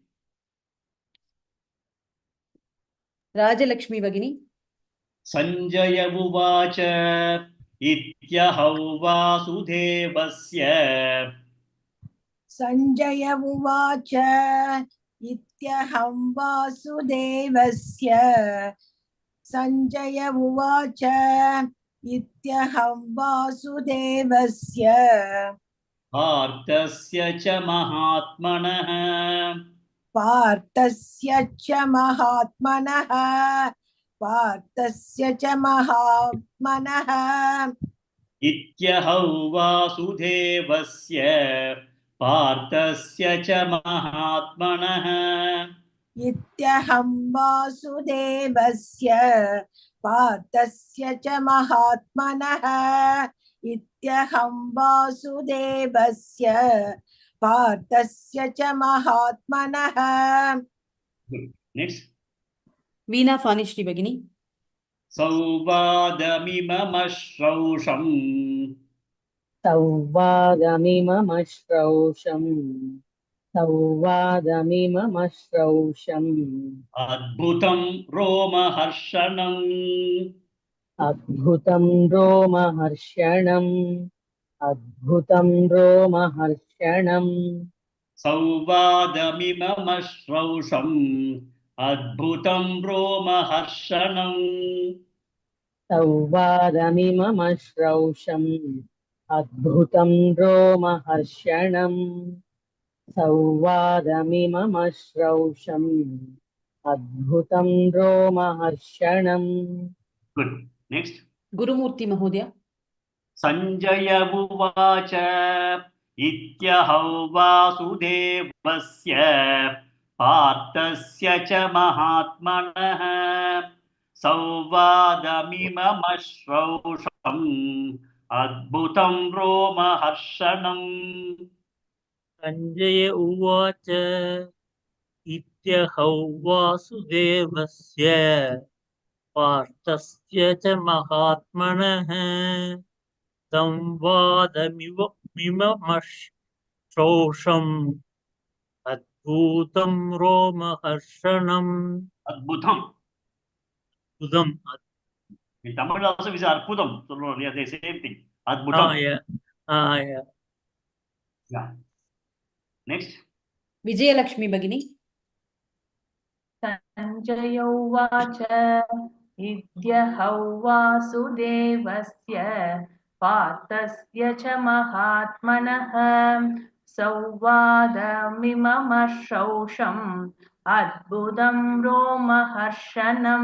Rajalakshmi Bhagini. Sanjaya Uvacha Ityahau Vasudevasya. Sanjaya Uvacha Ityaham Vasudevasya. Sanjaya Uvacha Ityaham Vasudevasya. Parthasya cha Mahatmanah. Parthasya cha Mahatmanah. Parthasya cha Mahatmanah. Ityahau Vasudevasya. Parthasya cha Mahatmanah. Ityaham Vasudevasya. Parthasya cha Mahatmanah. Ityaham Vasudevasya. Parthasya cha Mahatmanah. Next. Veena Fanishri Bhagini. Sauvadamimamashrousham. Sauvadamimamashrousham. संवादमिममश्रौषम् Adbhutam Romaharshanam. अद्भुतं रोमहर्षणम् अद्भुतं रोमहर्षणम् Sauvadamimamashrausam. Adbhutam Romaharshanam. संवादमिममश्रौषम् अद्भुतं रोमहर्षणम् संवादमिममश्रौषम् अद्भुतं रोमहर्षणम् Good. Next. Gurumurthy Mahodaya. Sanjaya Uvacha Ityahau Vasudevasya Partasya cha Mahatmanah Sauvadamimamashrausam Adbhutam Romaharshanam. Sanjaya Uvacha Ityahau Vasudevasya Partasya cha Mahatmanah Samvadamimamashrosham Adbhutam Romaharshanam. Adbhutam. Adbhutam. In Tamil also we say Arpudam. So no, they are the same thing. Adbhutam. Yeah. Yeah. Next. Vijayalakshmi Bhagini. Sanjaya Uvacha Idyahau Vasudevasya Partasya cha Mahatmanah Sauvadamimamashausham Adbhutam Romaharshanam.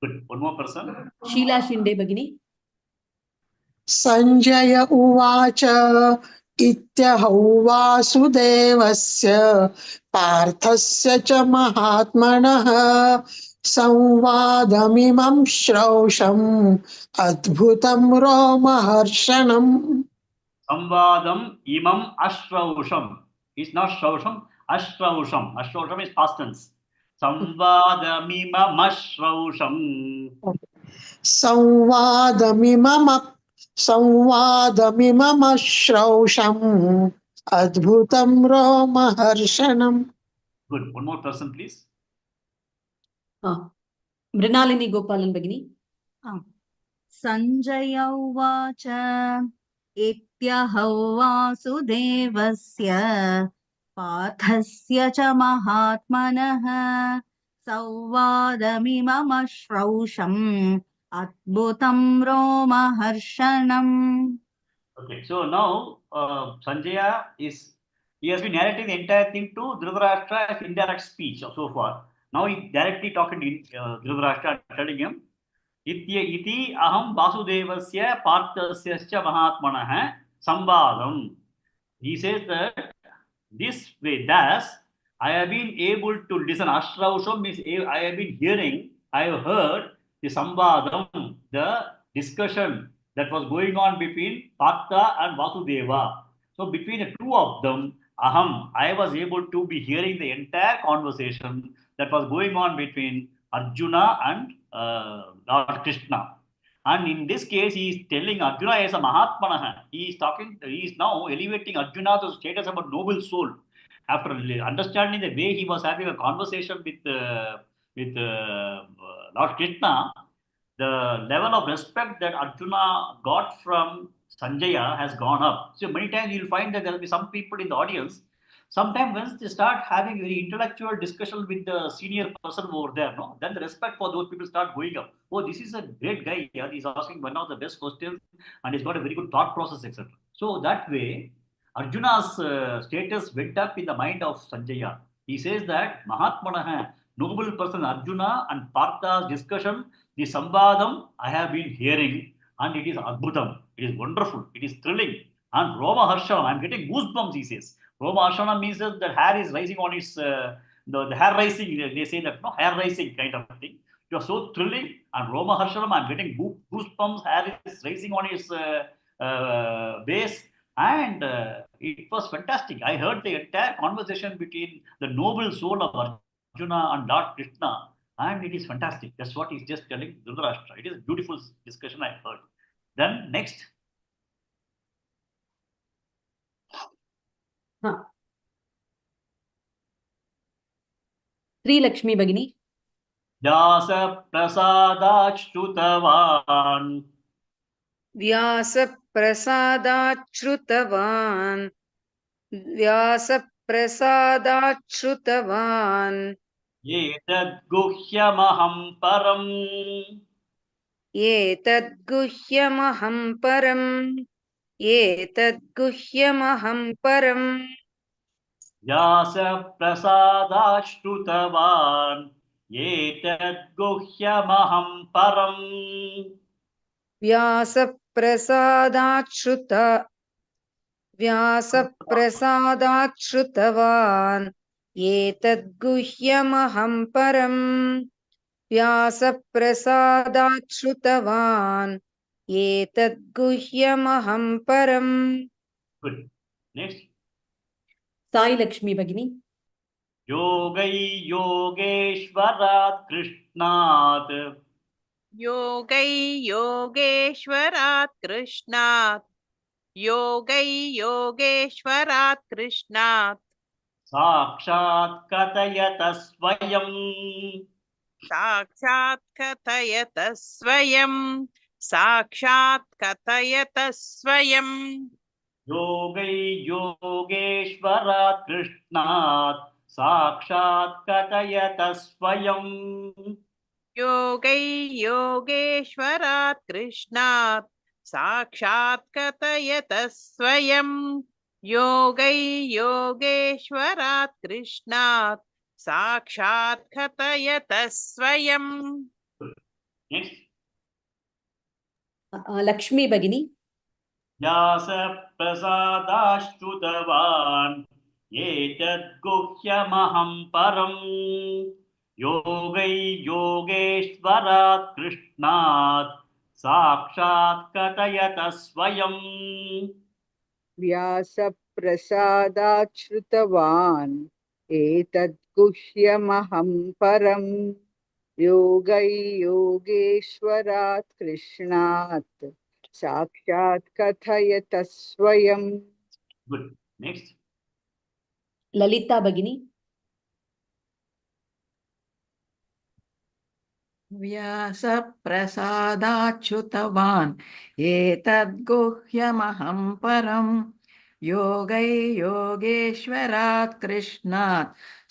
Good. One more person. Sheila Shinde Bhagini. Sanjay उवाच इत्यहौ वासुदेवस्य पार्थस्य च महात्मनः संवादमिमं श्रौषम् अद्भुतं रोमहर्षणम् Samvadam imam ashrausham. It's not shausham, ashrausham. Ashrausham is past tense. Samvadam imam ashrausham. संवादमिममश्रौषम् अद्भुतं रोमहर्षणम्. Good. One more person, please. Mrinalini Gopalan Bhagini. Sanjay Uvacha Ityahau Vasudevasya Parthasya cha Mahatmanah Sauvadamimamashrosham Adbhutam Romaharshanam. Okay. So now Sanjaya he has been narrating the entire thing to Dhritarashtra as indirect speech so far. Now he directly talking to Dhritarashtra, telling him, iti aham vasudevasya parthasya cha mahatmanah samvadam. He says that this way, thus, I have been able to listen. Ashrausham means I have been hearing, I have heard the samvadam, the discussion that was going on between Partha and Vasudeva. So between the two of them, I was able to be hearing the entire conversation that was going on between Arjuna and Lord Krishna. And in this case, he is telling Arjuna as a Mahatmana. He is now elevating Arjuna to status of a noble soul. After understanding the way he was having a conversation with Lord Krishna, the level of respect that Arjuna got from Sanjaya has gone up. So many times you'll find that there will be some people in the audience. Sometimes once they start having very intellectual discussion with the senior person over there, no, then the respect for those people start going up. Oh, this is a great guy here. He's asking one of the best questions and he's got a very good thought process, etc. So that way, Arjuna's status went up in the mind of Sanjaya. He says that Mahatmana, noble person Arjuna and Partha's discussion, the Sambadam I have been hearing, and it is Adbhutam. It is wonderful. It is thrilling. And Roma Harsha, I'm getting goosebumps, he says. Roma Harshana means that the hair is rising on its, the hair rising, they say that, no, hair rising kind of thing. It was so thrilling. And Roma Harshanam, I'm getting goosebumps, hair is rising on its base. And it was fantastic. I heard the entire conversation between the noble soul of Arjuna and Lord Krishna. And it is fantastic. That's what he's just telling Dhritarashtra. It is a beautiful discussion I heard. Then next. Sreelakshmi भगिनी व्यासप्रसादाच्छ्रुतवान् व्यासप्रसादाच्छ्रुतवान् व्यासप्रसादाच्छ्रुतवान् एतद्गुह्यमहं परम् एतद्गुह्यमहं परम् एतद्गुह्यमहं परम् व्यासप्रसादाच्छ्रुतवान् एतद्गुह्यमहं परम् व्यासप्रसादाच्छ्रुतवान् एतद्गुह्यमहं परम् व्यासप्रसादाच्छ्रुतवान् एतद्गुह्यमहं परम् Good. Next. Sai Lakshmi भगिनी योगै योगेश्वरात् कृष्णात् योगै योगेश्वरात् कृष्णात् योगै योगेश्वरात् कृष्णात् साक्षात् कथयत स्वयं साक्षात् कथयत स्वयं साक्षात् कथयत स्वयं योगै योगेश्वरात् कृष्णात् साक्षात् कथयत स्वयं योगै योगेश्वरात् कृष्णात् साक्षात् कथयत स्वयं योगै योगेश्वरात् कृष्णात् साक्षात् कथयत स्वयं Next. लक्ष्मी भगिनी व्यासप्रसादाच्छ्रुतवान् एतद्गुह्यमहं परम् योगै योगेश्वरात् कृष्णात् साक्षात् कथयत स्वयं व्यासप्रसादाच्छ्रुतवान् एतद्गुह्यमहं परम् योगै योगेश्वरात् कृष्णात् साक्षात् कथयत स्वयं Good. Next. ललिता भगिनी व्यासप्रसादाच्युतवान् एतद्गुह्यमहं परम् योगै योगेश्वरात् कृष्णात्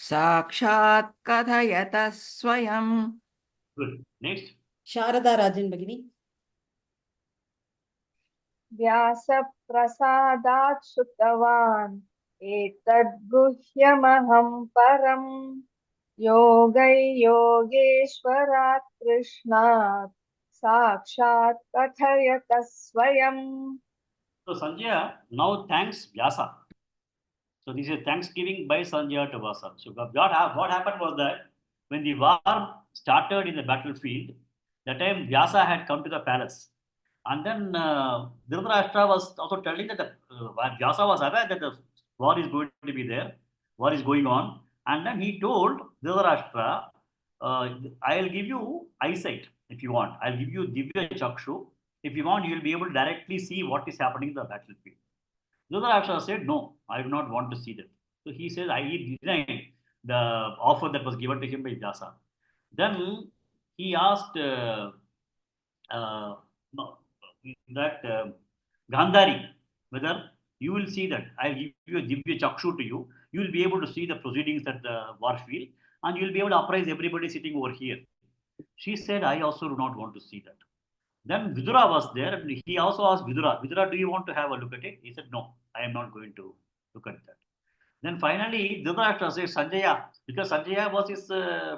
साक्षात् कथयत स्वयम् Good. Next. शारदा राजन भगिनी व्यासप्रसादात् श्रुतवान् एतद्गुह्यमहं परम् योगै योगेश्वरात् कृष्णात् साक्षात् कथयत स्वयम्. So Sanjaya now thanks Vyasa. So this is Thanksgiving by Sanjaya to Vyasa. So what happened was that when the war started in the battlefield, that time Vyasa had come to the palace. And then Dhritarashtra was also telling that Vyasa was aware that the war is going to be there, war is going on. And then he told Dhritarashtra, I'll give you eyesight if you want. I'll give you Divya Chakshu. If you want, you'll be able to directly see what is happening in the battlefield. Dhritarashtra said, no, I do not want to see that. So he says, I denied the offer that was given to him by Vyasa. Then he asked Gandhari whether you will see that. I'll give you a Divya Chakshu to you. You will be able to see the proceedings at the war field and you will be able to apprise everybody sitting over here. She said, I also do not want to see that. Then Vidura was there and he also asked Vidura, Vidura, do you want to have a look at it? He said, no, I am not going to look at that. Then finally, Dhritarashtra said, Sanjaya, because Sanjaya was his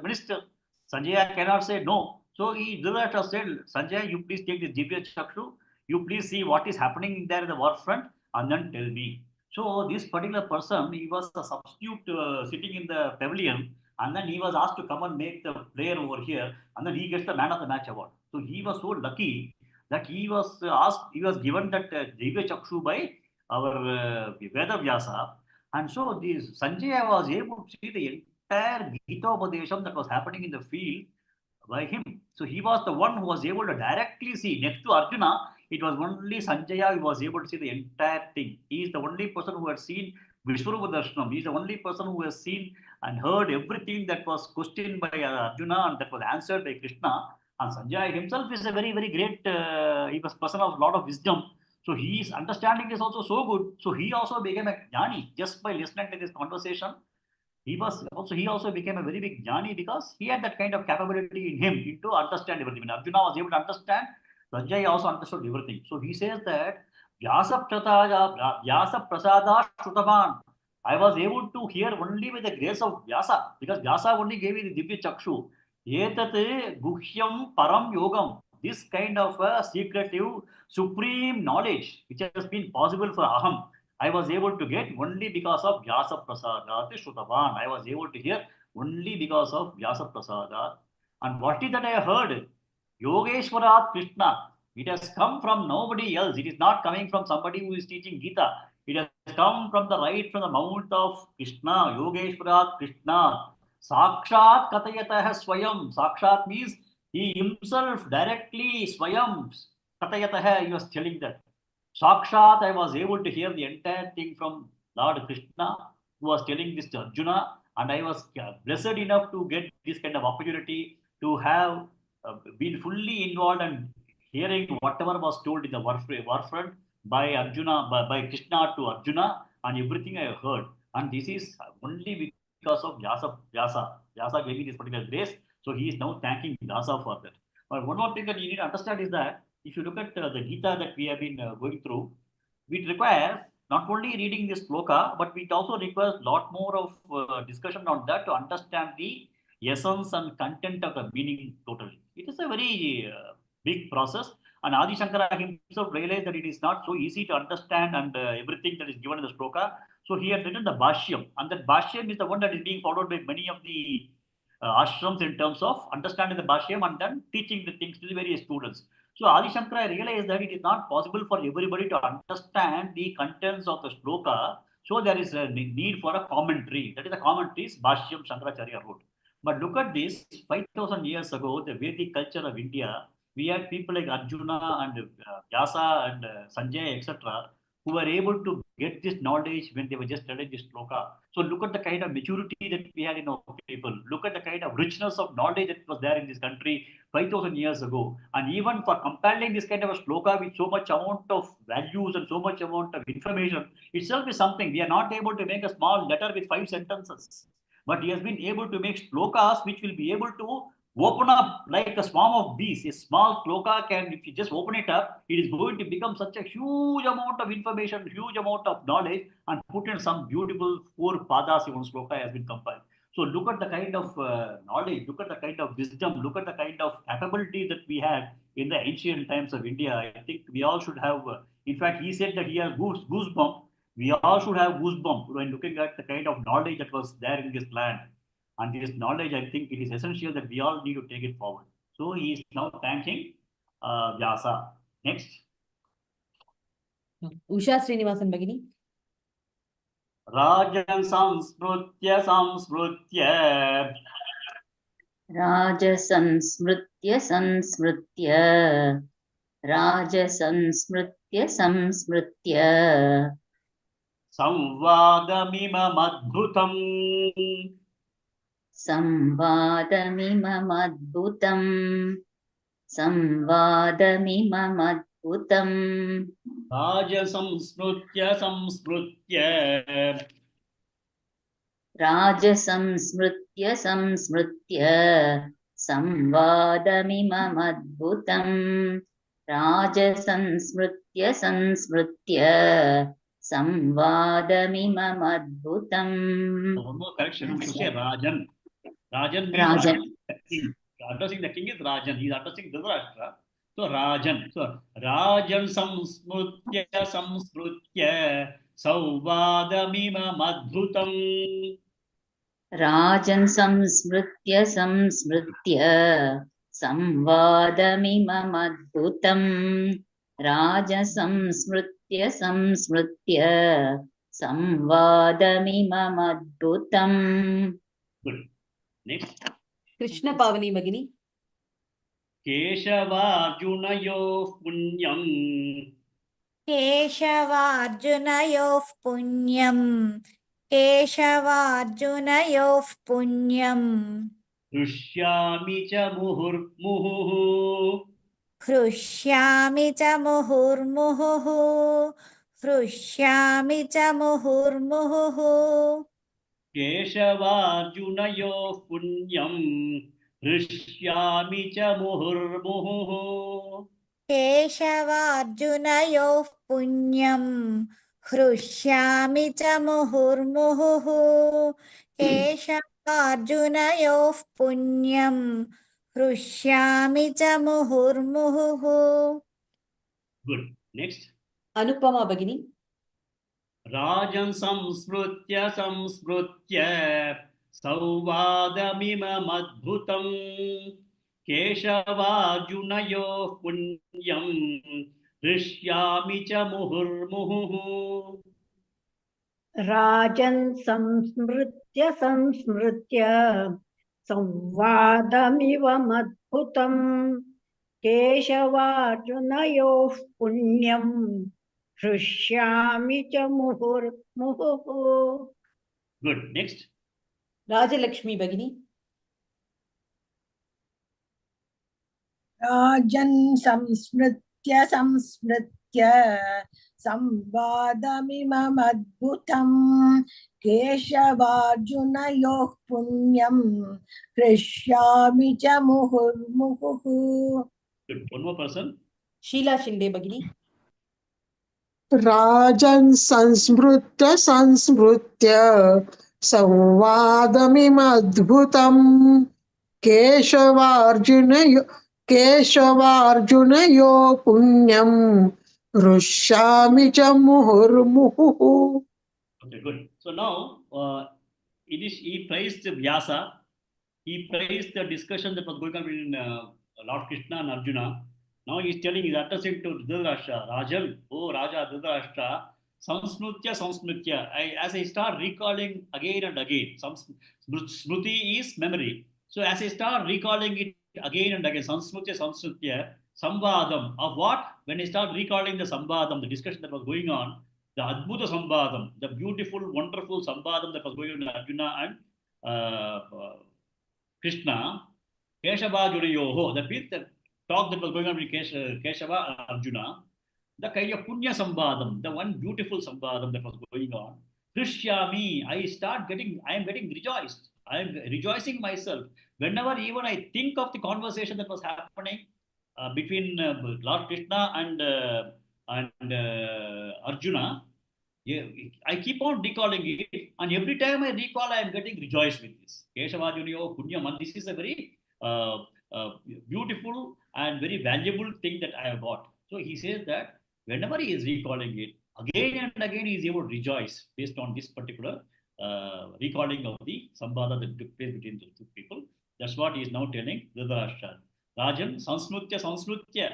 minister. Sanjaya cannot say no. So Dhritarashtra said, Sanjaya, you please take this Divya Chakshu. You please see what is happening there in the war front and then tell me. So this particular person, he was a substitute sitting in the pavilion and then he was asked to come and make the prayer over here and then he gets the man of the match award. So he was so lucky that he was given that Divya Chakshu by our Veda Vyasa. And so this Sanjaya was able to see the entire Gita Upadesham that was happening in the field by him. So he was the one who was able to directly see. Next to Arjuna, it was only Sanjaya who was able to see the entire thing. He is the only person who had seen Vishwarupa Darshanam. He is the only person who has seen and heard everything that was questioned by Arjuna and that was answered by Krishna. And Sanjay himself is a very, very great, he was a person of a lot of wisdom. So his understanding is also so good. So he also became a jnani just by listening to this conversation. He also became a very big jnani because he had that kind of capability in him to understand everything. When Arjuna was able to understand, Sanjay also understood everything. So he says that Vyasa Prasada Shrutavan. I was able to hear only with the grace of Vyasa, because Vyasa only gave me the Divya Chakshu. Etat Guhyam Param Yogam. This kind of a secretive, supreme knowledge which has been possible for Aham, I was able to get only because of Vyasa Prasada Shrutavan. I was able to hear only because of Vyasa Prasada. And what is that I heard? Yogeshwarat Krishna. It has come from nobody else. It is not coming from somebody who is teaching Gita. It has come from the mount of Krishna, Yogeshwarat Krishna. Sakshat Katayatah Swayam. Sakshat means he himself directly Swayam Katayatah, he was telling that. Sakshat, I was able to hear the entire thing from Lord Krishna, who was telling this to Arjuna, and I was blessed enough to get this kind of opportunity to have been fully involved and hearing whatever was told in the warfront by Arjuna, by Krishna to Arjuna, and everything I heard. And this is only because of Vyasa. Vyasa gave me this particular grace, so he is now thanking Vyasa for that. But one more thing that you need to understand is that if you look at the Gita that we have been going through, it requires not only reading this sloka, but it also requires a lot more of discussion on that to understand the essence and content of the meaning totally. It is a very big process. And Adi Shankara himself realized that it is not so easy to understand and everything that is given in the sloka. So he had written the Bhashyam, and that Bhashyam is the one that is being followed by many of the ashrams in terms of understanding the Bhashyam and then teaching the things to the various students. So Adi Shankara realized that it is not possible for everybody to understand the contents of the sloka. So there is a need for a commentary. That is the commentary Bhashyam Shankaracharya wrote. But look at this, 5,000 years ago, the Vedic culture of India, we had people like Arjuna and Vyasa and Sanjay, etc., who were able to get this knowledge when they were just studying this sloka. So look at the kind of maturity that we had in our people. Look at the kind of richness of knowledge that was there in this country 5,000 years ago. And even for compiling this kind of a sloka with so much amount of values and so much amount of information, itself is something. We are not able to make a small letter with 5 sentences. But he has been able to make slokas which will be able to open up like a swarm of bees. A small sloka can, if you just open it up, it is going to become such a huge amount of information, huge amount of knowledge, and put in some beautiful 4 padas in one sloka has been compiled. So look at the kind of knowledge, look at the kind of wisdom, look at the kind of capability that we had in the ancient times of India. I think we all should have, in fact, he said that he has goosebumps. We all should have goosebumps when looking at the kind of knowledge that was there in this land. And this knowledge, I think it is essential that we all need to take it forward. So he is now thanking Vyasa. Next. Usha Srinivasan Bhagini. Rajan Samsmrutya Samsmrutya. Rajasansmritya Sansmritya. Rajasansmritya Samsmritya. Samvadamimam adbhutam. Samvadamimam adbhutam. Samvadamimam adbhutam. Rajasamsmrutya Samsmrutya. Rajasamsmritya Samsmritya. Samvadamimam adbhutam. Rajasansmritya Sansmritya. Samvadamimam adbhutam. One more correction. We should say Rajan. Rajan means Rajan. king. Addressing the king is Rajan. He is addressing Dhritarashtra. So Rajan. So Rajan Samsmrutya Samsmrutya Sauvadamimam adbhutam. Rajan Samsmritya Samsmritya. Samvadamimam adbhutam. Raja Samsmritya Samsmritya. Samvadamimam adbhutam. Good. Next. Krishna Pavani Bhagini. Keshavarjunayoh punyam. केशवार्जुनयोः पुण्यम् केशवार्जुनयोः पुण्यम् हृष्यामि च मुहुर्मुहुः हृष्यामि च मुहुर्मुहुः हृष्यामि च मुहुर्मुहुः केशवार्जुनयोः पुण्यं हृष्यामि च मुहुर्मुहुः केशवार्जुनयोः पुण्यम् हृष्यामि च मुहुर्मुहुः केशवार्जुनयोः पुण्यम् हृष्यामि च मुहुर्मुहुः Good. Next. Anupama Bhagini. Rajan samsmrutya sauvadamimam keshavarjunayoः punyam hrishyami cha muhurmuhuः राजन् संस्मृत्य संवादमिवमद्भुतम् केशवार्जुनयोः पुण्यम् हृष्यामि च मुहुर्मुहुः Good. Next. Rajalakshmi Bhagini. राजन् संस्मृत्य संवादमिममद्भुतम् केशवार्जुनयोः पुण्यम् हृष्यामि च मुहुर्मुहुः Good. One more person. Sheila Shinde Bhagini. राजन् संस्मृत्य संवादमिमद्भुतम् केशवार्जुनयो पुण्यम् हृष्यामि च मुहुर्मुहुः. Okay, good. So now, he praised Vyasa. He praised the discussion that was going on between Lord Krishna and Arjuna. Now he is telling, he is addressing to Dhritarashtra, Rajan, oh Raja Dhritarashtra, Samsmrutya. As I start recalling again and again, Smruti is memory. So as I start recalling it again and again, Samsmrutya, Samvadam, of what? When I start recalling the Samvadam, the discussion that was going on, the Adbhuta Samvadam, the beautiful, wonderful Samvadam that was going on with Arjuna and Krishna, Keshavājunayoho, that means the talk that was going on with Keshava and Arjuna, the kind of Punya Samvadam, the one beautiful Samvadam that was going on. Krishyami, I am getting rejoiced. I am rejoicing myself. Whenever even I think of the conversation that was happening between Lord Krishna and Arjuna, yeah, I keep on recalling it, and every time I recall, I am getting rejoiced with this. Keshavajuniyo Punyam, and this is a very beautiful and very valuable thing that I have got. So he says that whenever he is recalling it, again and again he is able to rejoice based on this particular recalling of the Sambhada that took place between the two people. That's what he is now telling Dhritarashtra. Rajan, Sansmrutya,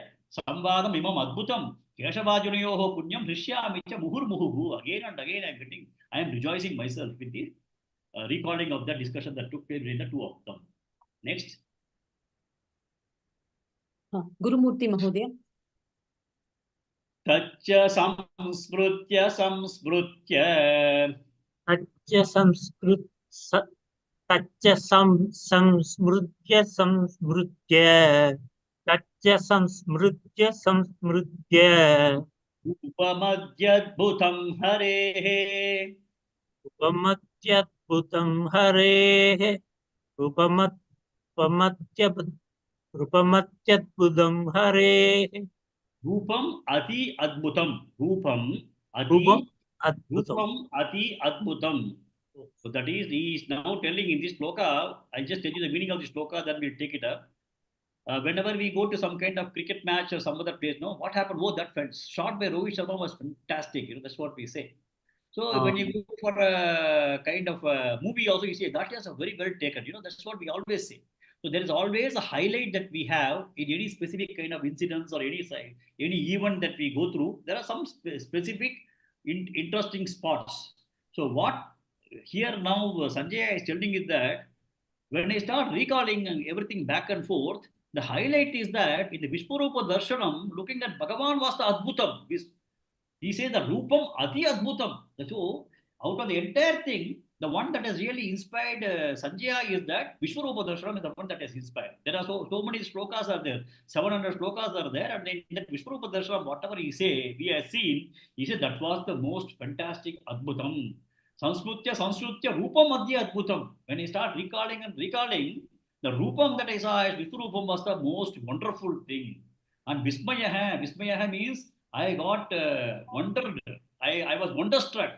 Samvadam imam adbhutam. Keshavājunayoho punyam hrishyami cha muhurmuhuhu. Again and again I am rejoicing myself with the recalling of the discussion that took place between the two of them. Next. Gurumurthy Mahodaya. Taccha samsmrutya samsmrutya Upamadhyadbhutam harehe Rupamatyadbhutam harehe Rupam ati adbhutam. Rupam ati adbhutam. So that is, he is now telling in this shloka, I'll just tell you the meaning of this shloka, then we'll take it up. Whenever we go to some kind of cricket match or some other place, no, what happened? Oh, that shot by Rohit Sharma was fantastic. That's what we say. So when you go for a kind of a movie also, you say, that is a very well taken. That's what we always say. So there is always a highlight that we have in any specific kind of incidents or any event that we go through. There are some specific interesting spots. So what here now Sanjay is telling is that when I start recalling everything back and forth, the highlight is that in the Vishwarupa Darshanam, looking at Bhagavan was the Adbhutam. He says the Rupam Ati Adbhutam. So, out of the entire thing, the one that has really inspired Sanjaya is that Vishwarupa Darshanam is the one that has inspired. There are so many slokas are there, 700 slokas are there, and in that Vishwarupa Darshanam, whatever he say, we have seen, he said that was the most fantastic Adbhutam. Sansmrutya Rupam Adya Adbhutam. When he start recalling and recalling, the Rupam that I saw as Vishwarupam was the most wonderful thing. And Vismayaha means I got wondered. I was wonderstruck.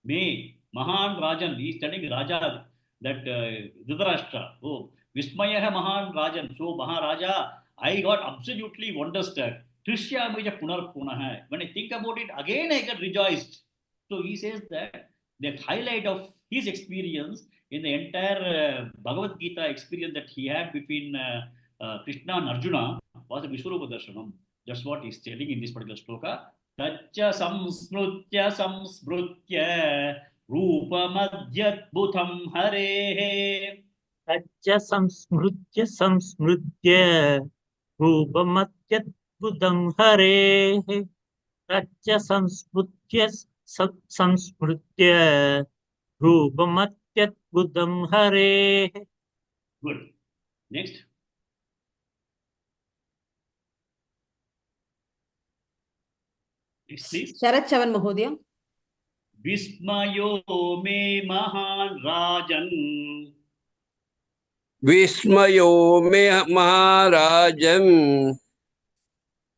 Me, Mahan Rajan, he is telling Raja that Dhritarashtra. Oh, Vismayaha Mahan Rajan. So Maharaja, I got absolutely wonderstruck. Trishyamija Punar Punaha. When I think about it, again I get rejoiced. So he says that the highlight of his experience in the entire Bhagavad Gita experience that he had between Krishna and Arjuna was the Vishwarupa Darshanam. That's what he's telling in this particular sloka. Taccha samsmrutya samsmrutya rupamadhyadbhutam harehe. Taccha samsmrutya rupamadhyadbhutam harehe. Taccha samsmrutya rupamadhyadbhutam harehe. Good. Next. Next, please. Sharat Chavan Mahodaya. Vismayo me mahan rajan. Vismayo me maharajan.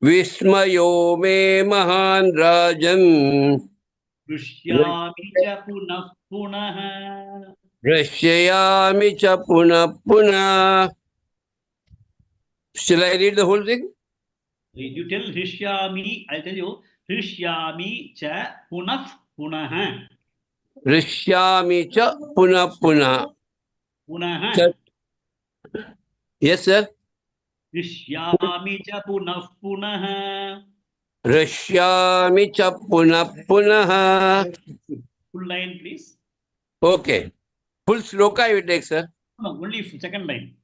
Vismayo me mahan rajan. Drishyami cha punah punaha. Drashyayami cha punah punah. Shall I read the whole thing? You tell Hrishyami, I'll tell you. Hrishyami cha punah punaha. Rishyami cha punah punah. Punaha. Yes, sir. Hrishyami cha punah punaha. Rishyami cha punah punah. Full line, please. Okay. Full sloka you take, sir. No, only second line.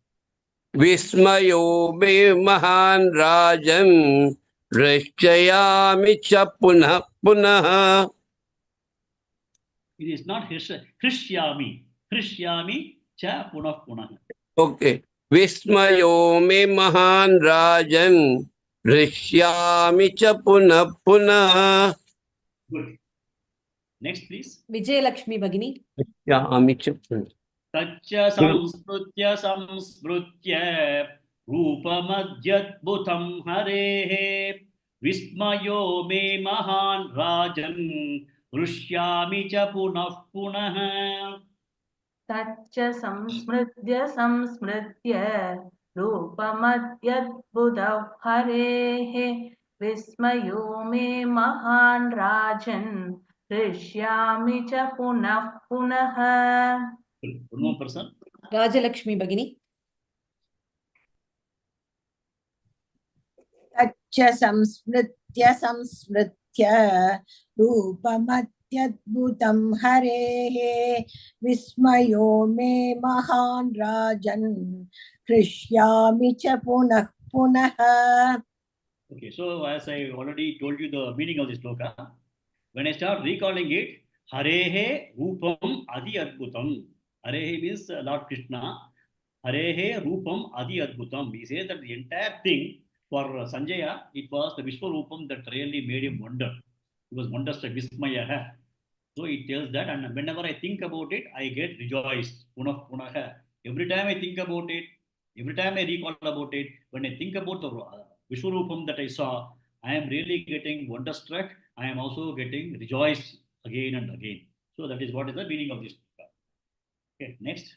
Vismayo me mahan rajan. Rishyami cha punah punah. It is not Hrishyami. Hrishyami cha punah punaha. Okay. Vismayo me mahan rajan. Rishyami cha punah punah. Good. Next, please. Vijay Lakshmi Bhagini. Rishyami cha punah. Taccha samsmrutya rupamadhyadbhutam harehe. Vismayo me mahan rajan. Hrishyami cha punah punaha. Taccha samsmritya rupamadhyadbhutam harehe. Vismayo me mahan rajan. Rishyami cha punah punaha. One more person. Rajalakshmi Bhagini. Taccha samsmritya रूपमत्यद्भुतं हरेः विस्मयो मे महान् राजन् हृष्यामि च पुनः पुनः. Okay, so as I already told you the meaning of this sloka, when I start recalling it, Harehe Rupam Adi Adbhutam. Harehe means Lord Krishna. Harehe Rupam Adi Adbhutam. He says that the entire thing for Sanjaya, it was the Vishwarupam that really made him wonder. He was wonderstruck, Vismayaha. So it tells that, and whenever I think about it, I get rejoiced. Punah punaha. Every time I think about it, every time I recall about it, when I think about the Vishwarupam that I saw, I am really getting wonderstruck. I am also getting rejoiced again and again. So that is what is the meaning of this. Okay, next.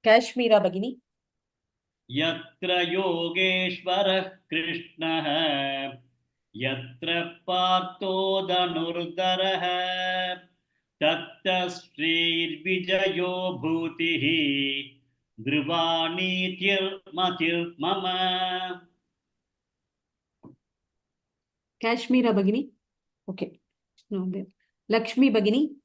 Kashmira Bhagini. Yatra Yogeshwara Krishna Yatra Partho Dhanurdharaha Tatta Sri Vijayo Bhutihi Dhruvani Matir Mama. Kashmira Bhagini. Okay. No, there. Lakshmi Bhagini.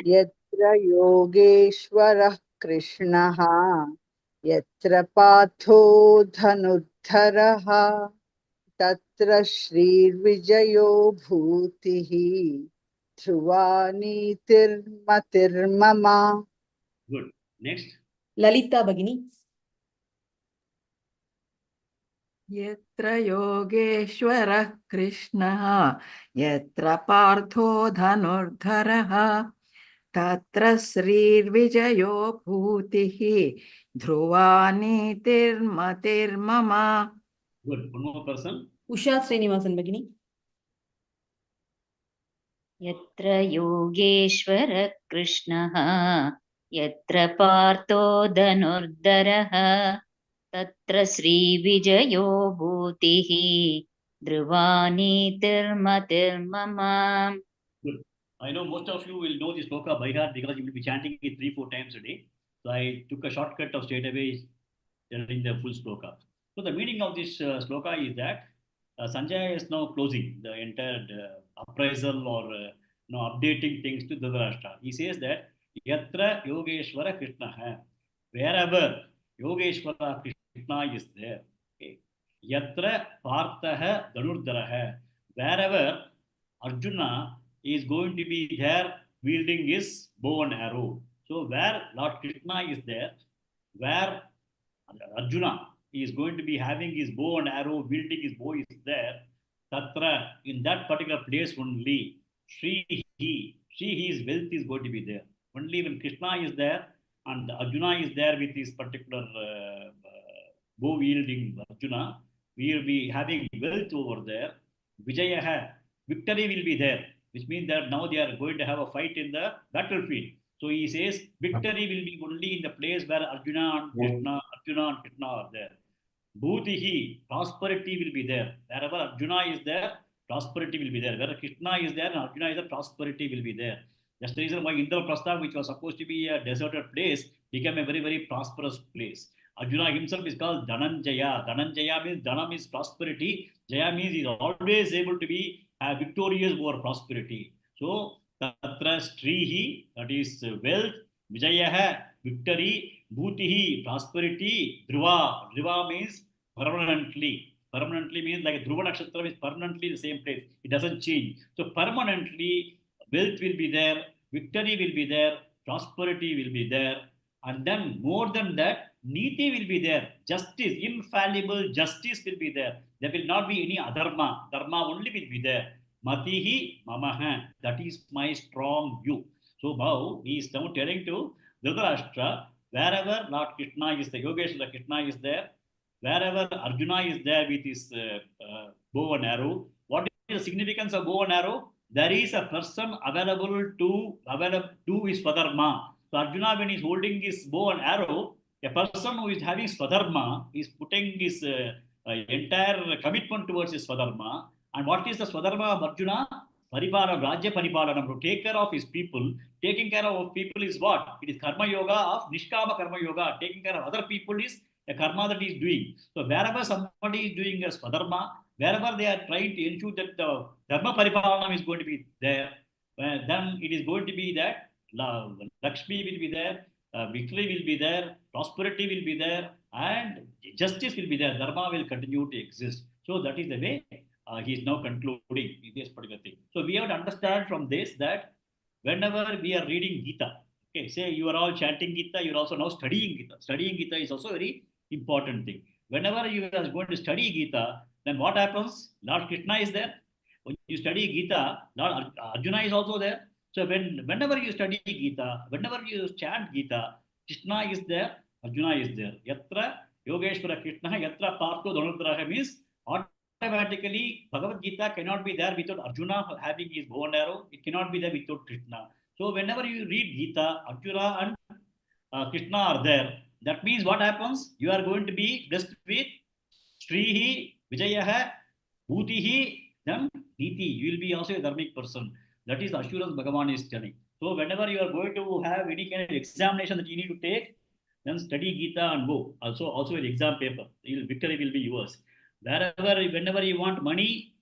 Yatra Yogeshwarah Krishnaha Yatra Patho Dhanurdharaha Tatta यत्र श्रीर्विजयो भूतिः Dhruva नीतिर्मतिर्मम. Good. Next. Lalita Bhagini. यत्र योगेश्वरः कृष्णः यत्र पार्थो धनुर्धरः तत्र श्रीर्विजयो भूतिः Dhruva नीतिर्मतिर्मम. Good. One more person. Usha Srinivasan Bhagini. यत्र योगेश्वर कृष्णः यत्र पार्थो धनुर्धरः तत्र श्रीविजयो भूतिः Dhruva नीतिर्मतिर्मम. Good. I know most of you will know this sloka by heart because you will be chanting it 3-4 times a day. So I took a shortcut of straight away telling the full sloka. So the meaning of this sloka is that Sanjaya is now closing the entire appraisal or updating things to Dhritarashtra. He says that Yatra Yogeshwara Krishna, wherever Yogeshwara Krishna is there, okay. Yatra Partha Dhanurdhara, wherever Arjuna is going to be there wielding his bow and arrow. So where Lord Krishna is there, where Arjuna is going to be having his bow and arrow, wielding his bow is there, Tatra, in that particular place only, his wealth is going to be there. Only when Krishna is there and Arjuna is there with his particular bow wielding Arjuna, we will be having wealth over there. Vijayaha, victory will be there, which means that now they are going to have a fight in the battlefield. So he says victory will be only in the place where Arjuna and Krishna are there. Bhutihi, prosperity will be there. Wherever Arjuna is there, prosperity will be there. Where Krishna is there and Arjuna is there, prosperity will be there. That's the reason why Indraprastha, which was supposed to be a deserted place, became a very, very prosperous place. Arjuna himself is called Dhananjaya. Dhananjaya means Dhanam is prosperity. Jaya means he is always able to be victorious over prosperity. So, Tatra Strihi, that is wealth, Vijayaha, victory, Bhutihi, prosperity, Dhruva. Dhruva means permanently. Permanently means like a Dhruva Nakshatra is permanently the same place. It doesn't change. So, permanently, wealth will be there, victory will be there, prosperity will be there. And then more than that, Niti will be there. Justice, infallible justice will be there. There will not be any adharma. Dharma only will be there. Matihi mamaha. That is my strong view. So now he is now telling to Dhritarashtra, wherever Lord Krishna is there, Yogeshwara Krishna is there, wherever Arjuna is there with his bow and arrow, what is the significance of bow and arrow? There is a person available to his swadharma. So Arjuna, when he is holding his bow and arrow, a person who is having swadharma is putting his entire commitment towards his swadharma. And what is the swadharma of Arjuna? Paripala, Rajya Paripalanam, to take care of his people. Taking care of people is what? It is karma yoga of Nishkama karma yoga. Taking care of other people is a karma that he is doing. So wherever somebody is doing a swadharma, wherever they are trying to ensure that the dharma paripalanam is going to be there, then it is going to be that Lakshmi will be there, victory will be there, prosperity will be there, and justice will be there. Dharma will continue to exist. So that is the way he is now concluding this particular thing. So we have to understand from this that whenever we are reading Gita, okay, say you are all chanting Gita, you are also now studying Gita. Studying Gita is also a very important thing. Whenever you are going to study Gita, then what happens? Lord Krishna is there. When you study Gita, Lord Arjuna is also there. So whenever you study Gita, whenever you chant Gita, Krishna is there, Arjuna is there. Yatra Yogeshwara Krishna, Yatra Partho Dhanurdhara means automatically Bhagavad Gita cannot be there without Arjuna having his bow and arrow. It cannot be there without Krishna. So whenever you read Gita, Arjuna and Krishna are there. That means what happens? You are going to be blessed with Shrihi, Vijayaha, Bhutihi, then Niti. You will be also a dharmic person. That is the assurance Bhagavan is telling. So whenever you are going to have any kind of examination that you need to take, then study Gita and go. Also an exam paper. Victory will be yours. Whenever you want money,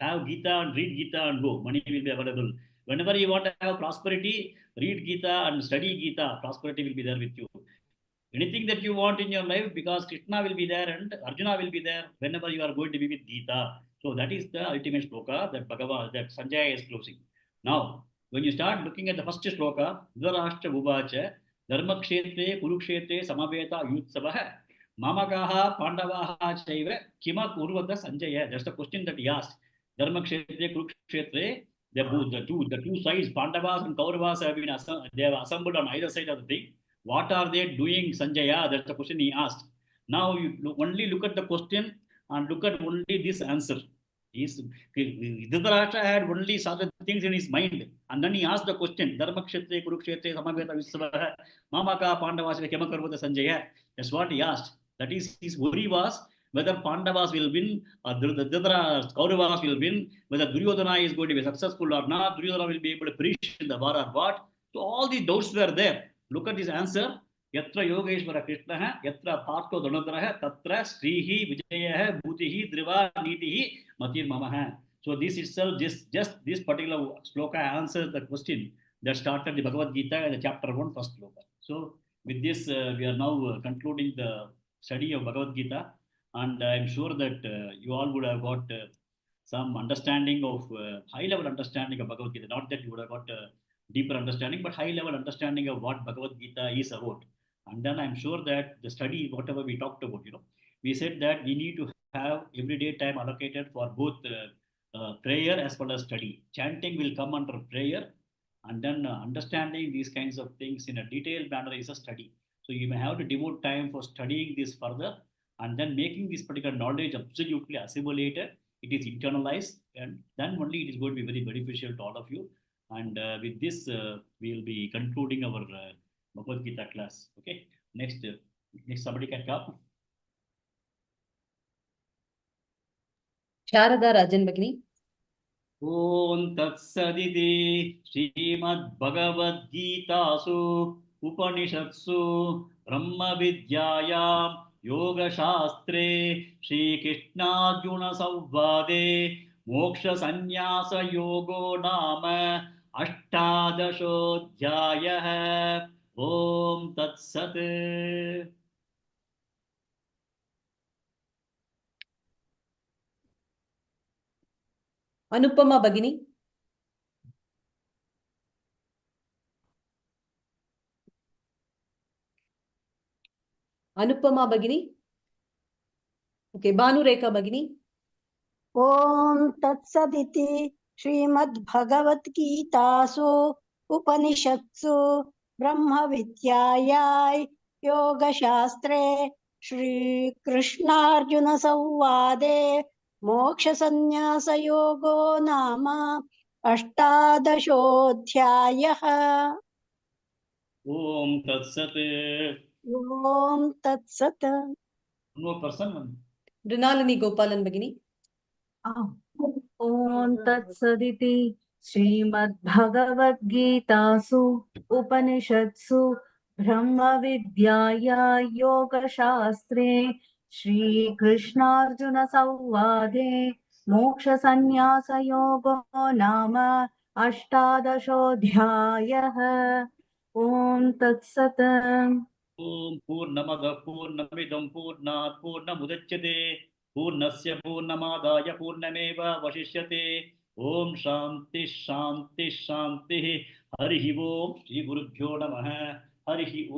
have Gita and read Gita and go. Money will be available. Whenever you want to have prosperity, read Gita and study Gita. Prosperity will be there with you. Anything that you want in your life, because Krishna will be there and Arjuna will be there whenever you are going to be with Gita. So that is the ultimate shloka that Bhagavan, that Sanjaya is closing. Now, when you start looking at the first shloka, Dhritarashtra Uvacha, Dharmakshetre, Kurukshetre, Samaveta, Yutsavaha, Mamakaha, Pandavaha, Chaiva, Kima Kurvata Sanjaya. That's the question that he asked. Dharmakshetre, Kurukshetre, the two sides, Pandavas and Kauravas have been they have assembled on either side of the thing. What are they doing, Sanjaya? That's the question he asked. Now you only look at the question and look at only this answer. Dhritarashtra had only saw the things in his mind, and then he asked the question: Dharmakshetre, Kurukshetre, Samaveta, Vishwavaha, Mamaka, Pandavas, Kemakarvata, Sanjaya. That's what he asked. That is, his worry was whether Pandavas will win or Kauravas will win, whether Duryodhana is going to be successful or not, Duryodhana will be able to perish in the war or what. So all the doubts were there. Look at his answer. Yatra Yogeshwara Krishna, Yatra Partho Dhanodhara, Tatra Srihi Vijaya Bhutihi Driva Nitihi Matir Mamaha. So this itself, just this particular sloka answers the question that started the Bhagavad Gita, the chapter 1, first sloka. So with this, we are now concluding the study of Bhagavad Gita, and I'm sure that you all would have got some understanding of high-level understanding of Bhagavad Gita. Not that you would have got deeper understanding, but high-level understanding of what Bhagavad Gita is about. And then I'm sure that the study, whatever we talked about, we said that we need to have everyday time allocated for both prayer as well as study. Chanting will come under prayer, and then understanding these kinds of things in a detailed manner is a study. So you may have to devote time for studying this further, and then making this particular knowledge absolutely assimilated. It is internalized, and then only it is going to be very beneficial to all of you. And with this, we will be concluding our Bhagavad Gita class. Okay. Next somebody can come. Sharada Rajan Bagini. Om Tat Saditi Shrimad Bhagavad Gita Su Upanishatsu Brahma Vidyayam Yoga Shastre Shri Krishna Arjuna Samvade Moksha Sannyasa Yogo Nama Ashtadashodhyayah. Om Tat Sat. Anupama Bagini. Anupama Bagini. Okay, Banu Rekha Bagini. Om Tatsaditi Shrimad Bhagavad Gitasu Upanishatsu Brahma Vidyayai Yoga Shastre Shri Krishna Arjuna Samvade Moksha Sannyasa Yogo Nama Ashtadashodhyayah. Om Tat Sat. Om Tat Sat. One more person. Rinalini Gopalan Bagini. Om Tat Saditi Shrimad Bhagavad Gitasu Upanishatsu Brahma Vidyaya Yoga Shastre Shri Krishna Arjuna Samvade Moksha Sannyasa Yogo Nama Ashtadashodhyayah. Om Tat Sat. Om Purnamada Purnamidam Purnat Purnamudachyate Purnasya Purnamadaya Purnameva Vashishyate. Om Shanti Shanti Shanti. Harihi Om Shri Gurubhyo Namaha. Harihi Om.